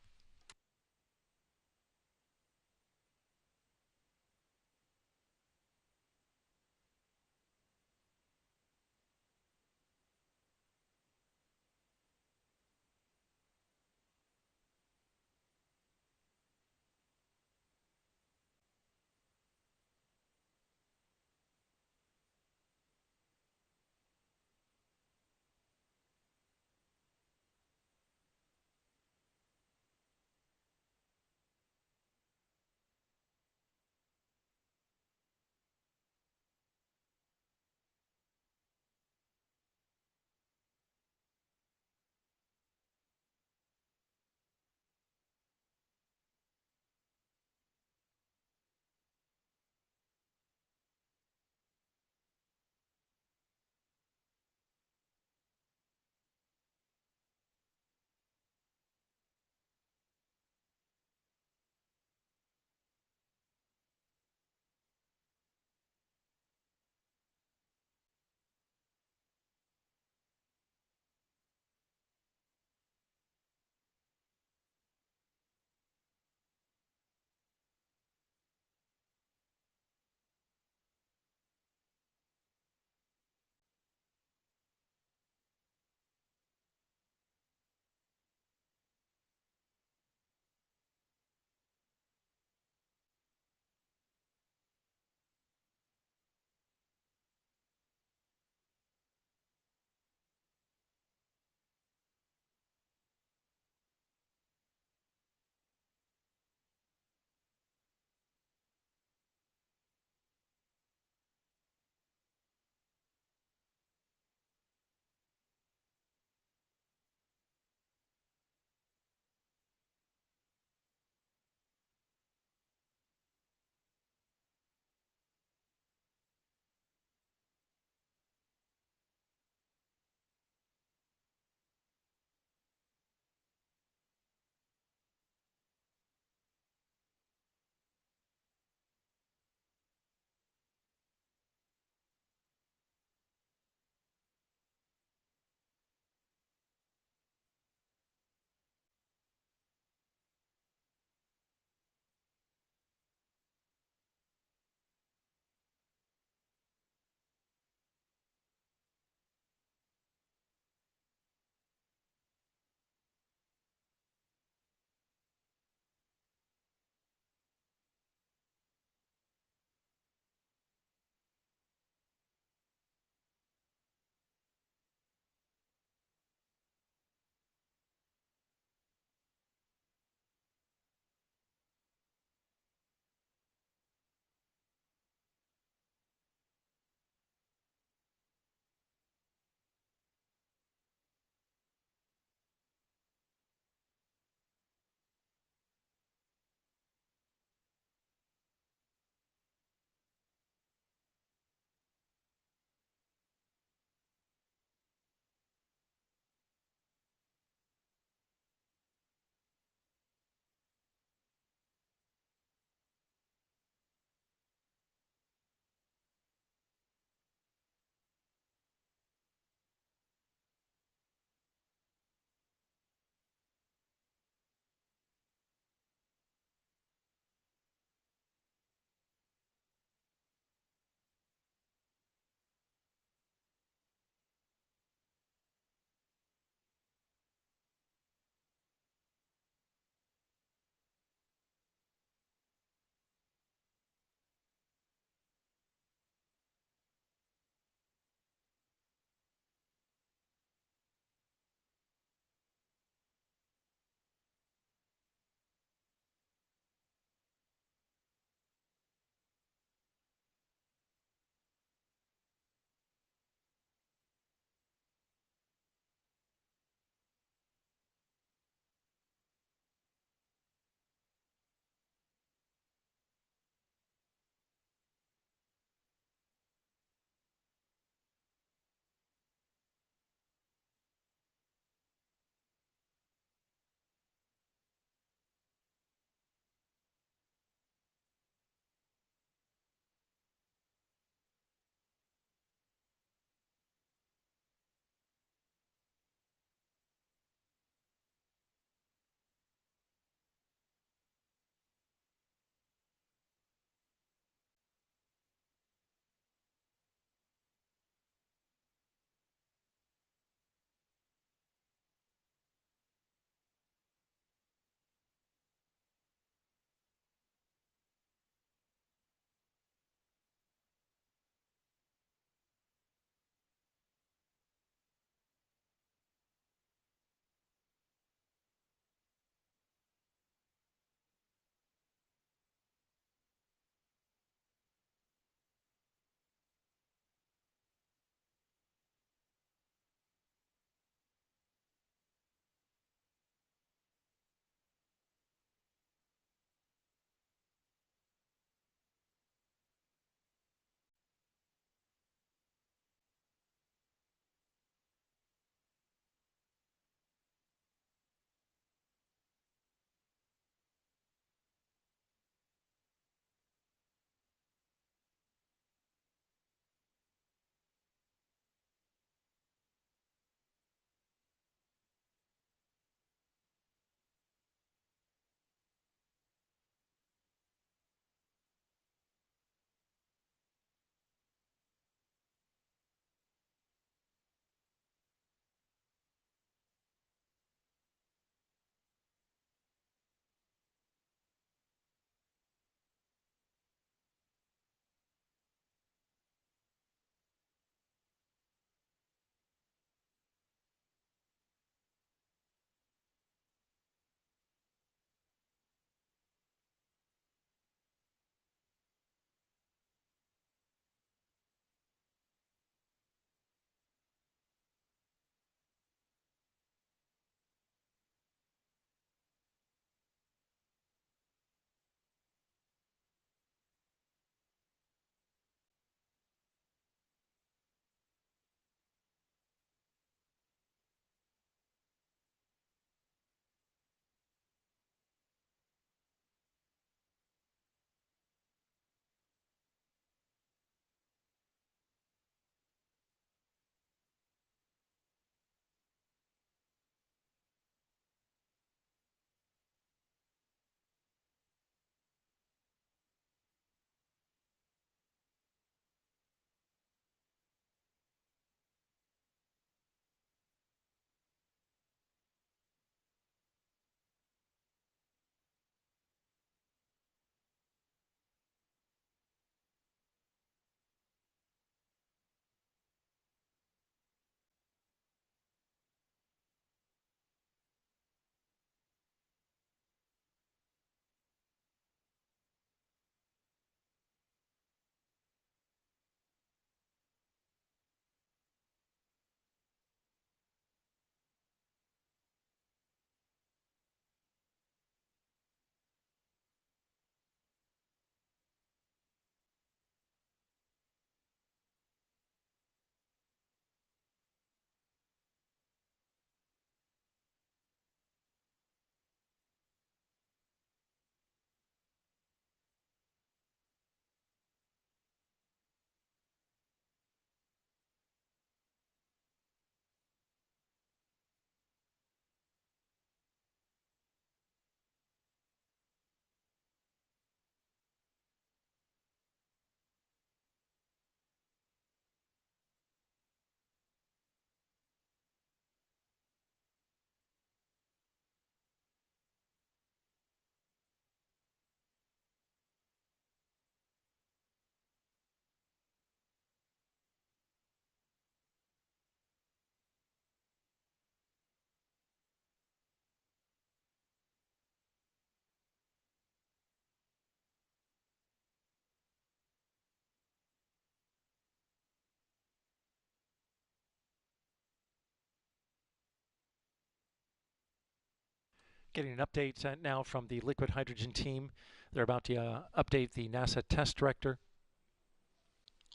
Getting an update now from the liquid hydrogen team. They're about to update the NASA test director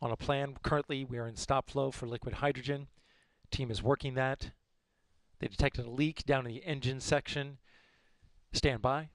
on a plan. Currently, we are in stop flow for liquid hydrogen. Team is working that. They detected a leak down in the engine section. Stand by.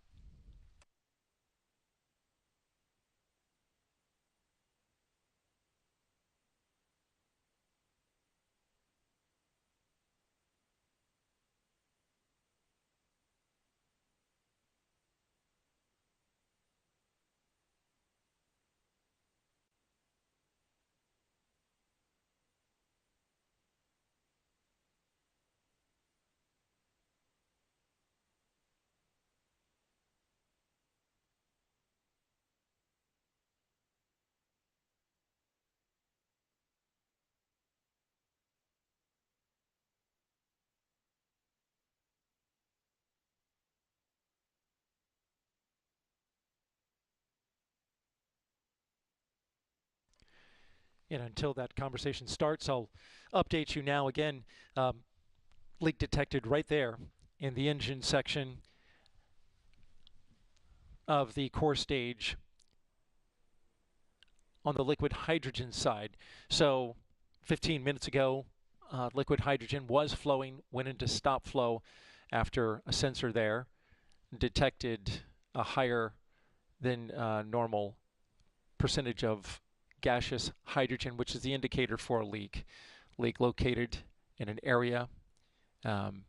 And until that conversation starts, I'll update you now again. Leak detected right there in the engine section of the core stage on the liquid hydrogen side. So 15 minutes ago, liquid hydrogen was flowing, went into stop flow after a sensor there detected a higher than normal percentage of gaseous hydrogen, which is the indicator for a leak. Leak located in an area in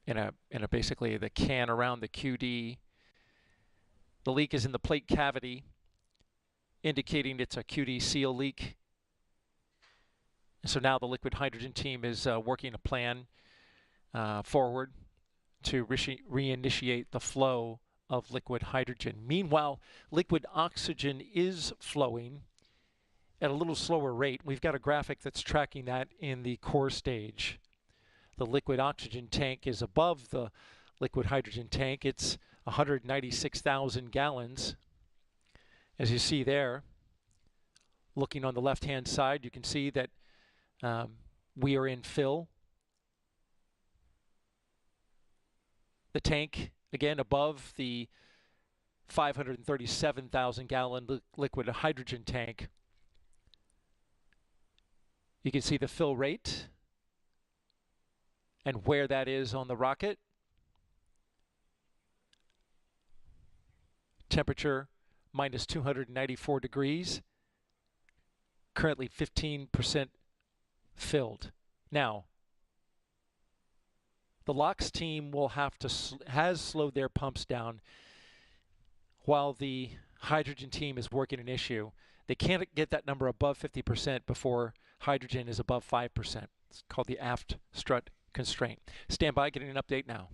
a basically the can around the QD. The leak is in the plate cavity, indicating it's a QD seal leak. So now the liquid hydrogen team is working a plan forward to reinitiate the flow of liquid hydrogen. Meanwhile, liquid oxygen is flowing at a little slower rate. We've got a graphic that's tracking that in the core stage. The liquid oxygen tank is above the liquid hydrogen tank. It's 196,000 gallons. As you see there, looking on the left-hand side, you can see that we are in fill. The tank, again, above the 537,000 gallon liquid hydrogen tank. You can see the fill rate and where that is on the rocket. Temperature minus 294 degrees. Currently 15% filled. Now, the LOX team will have to has slowed their pumps down while the hydrogen team is working an issue. They can't get that number above 50% before hydrogen is above 5%. It's called the Aft Strut Constraint. Stand by, getting an update now.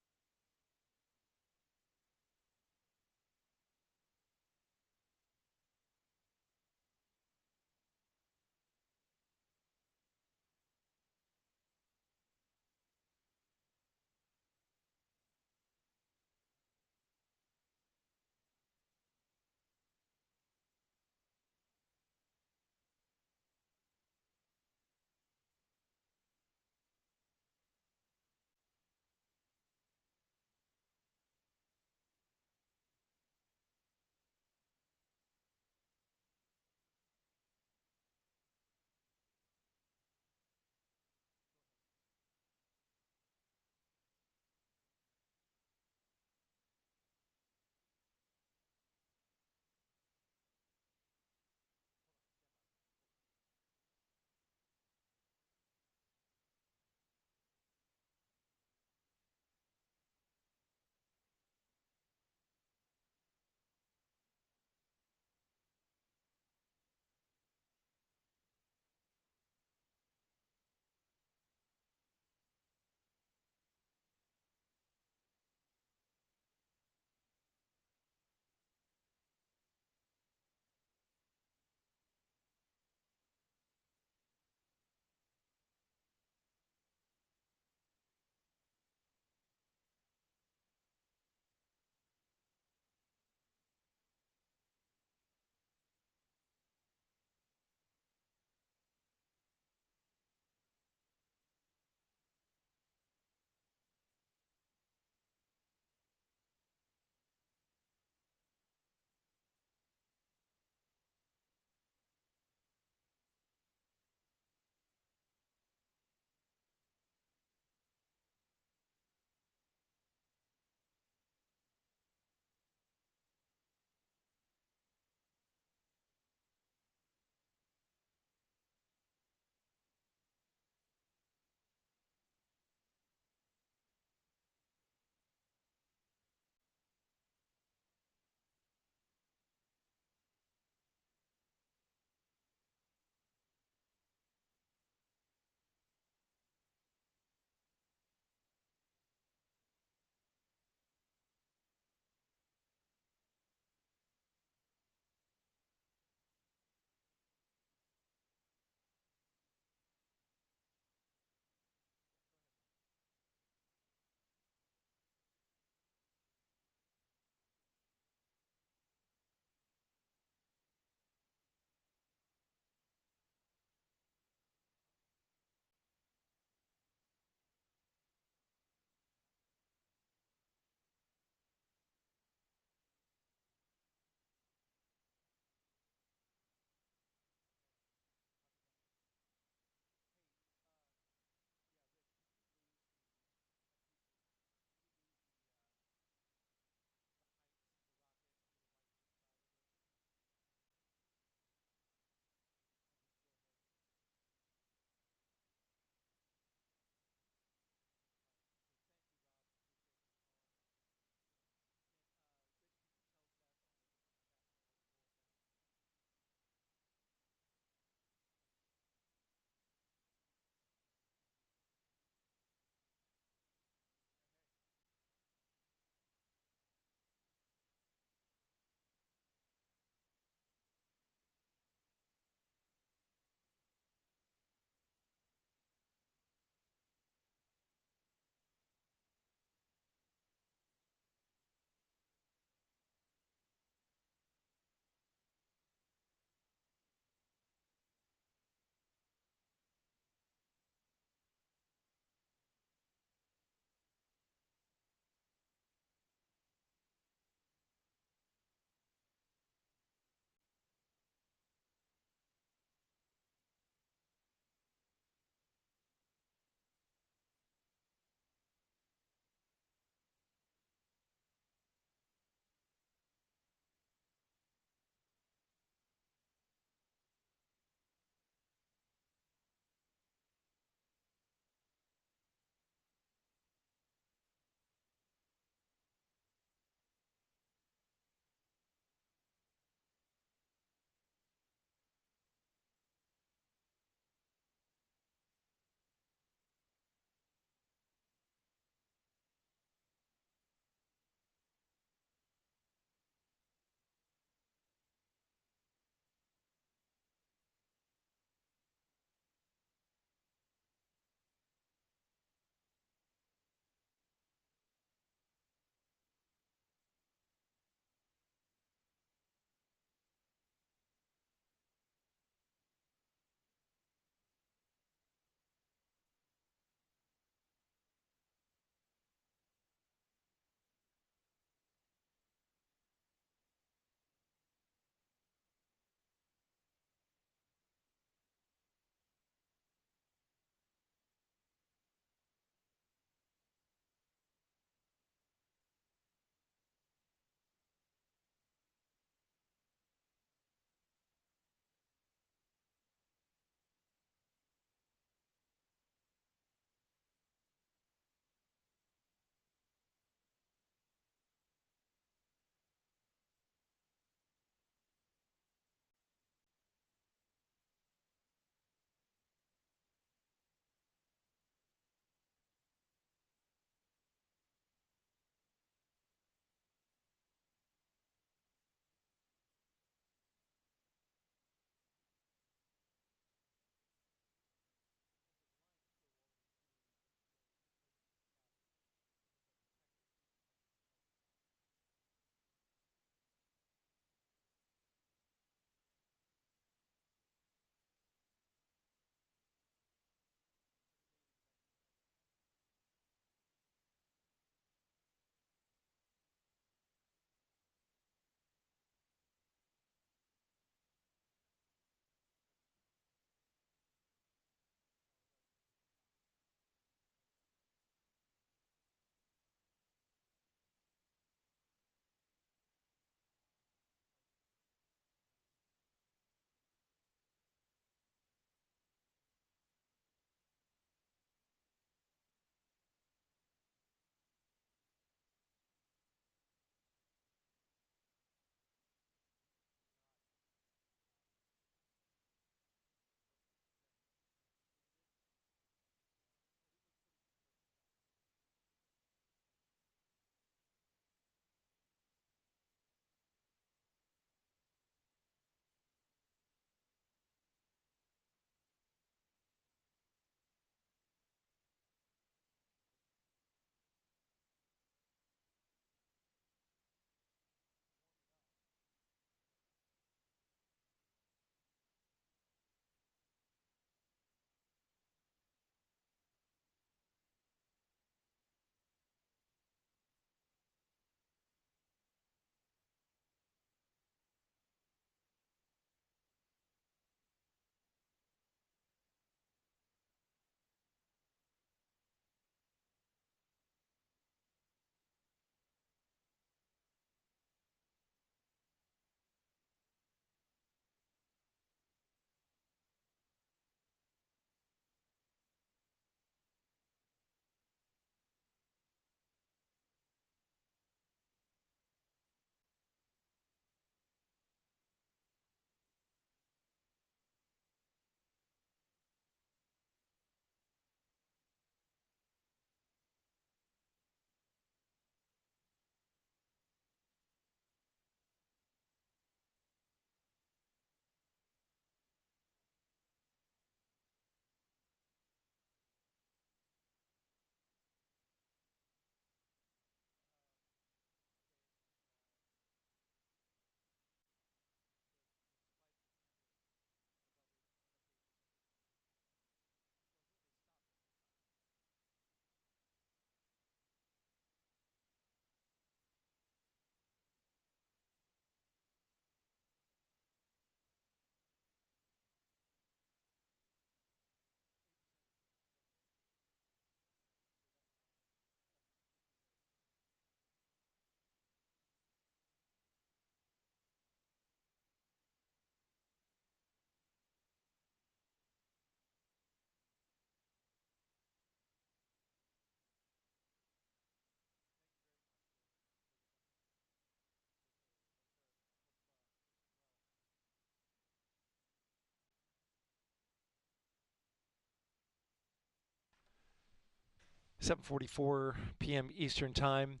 7:44 p.m. Eastern Time.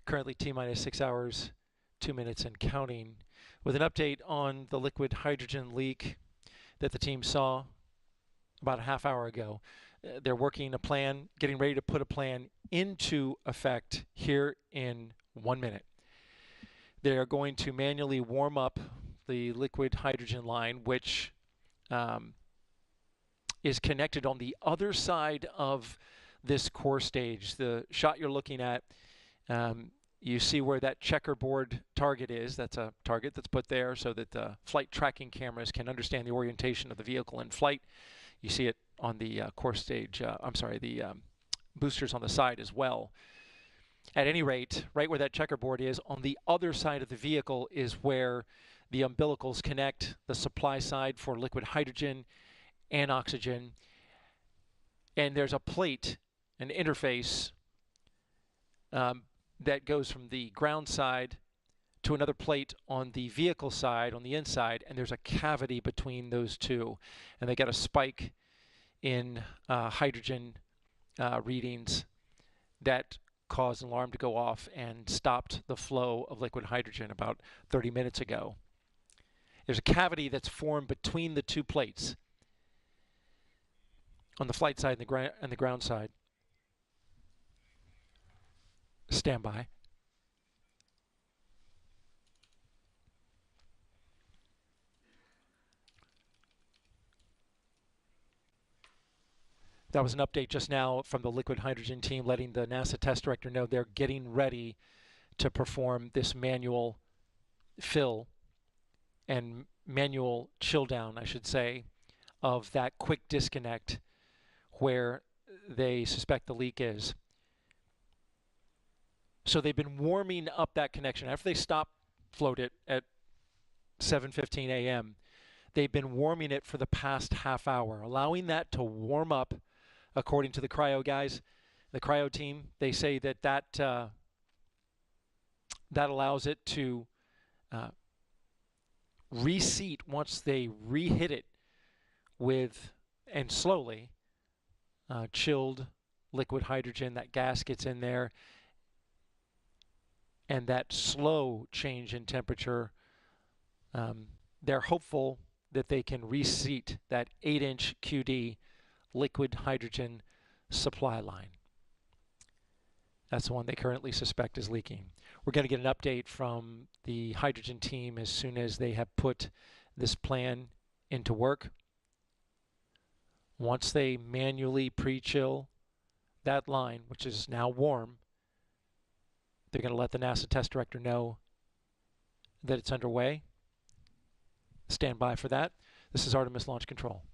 Currently T-minus 6 hours, 2 minutes and counting. With an update on the liquid hydrogen leak that the team saw about a half hour ago. They're working a plan, getting ready to put a plan into effect here in 1 minute. They are going to manually warm up the liquid hydrogen line, which is connected on the other side of this core stage. The shot you're looking at, you see where that checkerboard target is. That's a target that's put there so that the flight tracking cameras can understand the orientation of the vehicle in flight. You see it on the core stage, the boosters on the side as well. At any rate, right where that checkerboard is, on the other side of the vehicle is where the umbilicals connect the supply side for liquid hydrogen and oxygen. And there's a plate, an interface, that goes from the ground side to another plate on the vehicle side, on the inside, and there's a cavity between those two. And they got a spike in hydrogen readings that caused an alarm to go off and stopped the flow of liquid hydrogen about 30 minutes ago. There's a cavity that's formed between the two plates on the flight side and the ground side. Stand by. That was an update just now from the liquid hydrogen team, letting the NASA test director know they're getting ready to perform this manual fill and manual chill down, I should say, of that quick disconnect where they suspect the leak is. So they've been warming up that connection. After they stopped float it at 7:15 a.m., they've been warming it for the past half hour, allowing that to warm up. According to the cryo guys, the cryo team, they say that allows it to reseat once they re-hit it with, and slowly, chilled liquid hydrogen. That gas gets in there, and that slow change in temperature, they're hopeful that they can reseat that 8-inch QD liquid hydrogen supply line. That's the one they currently suspect is leaking. We're going to get an update from the hydrogen team as soon as they have put this plan into work. Once they manually pre-chill that line, which is now warm, they're going to let the NASA test director know that it's underway. Stand by for that. This is Artemis Launch Control.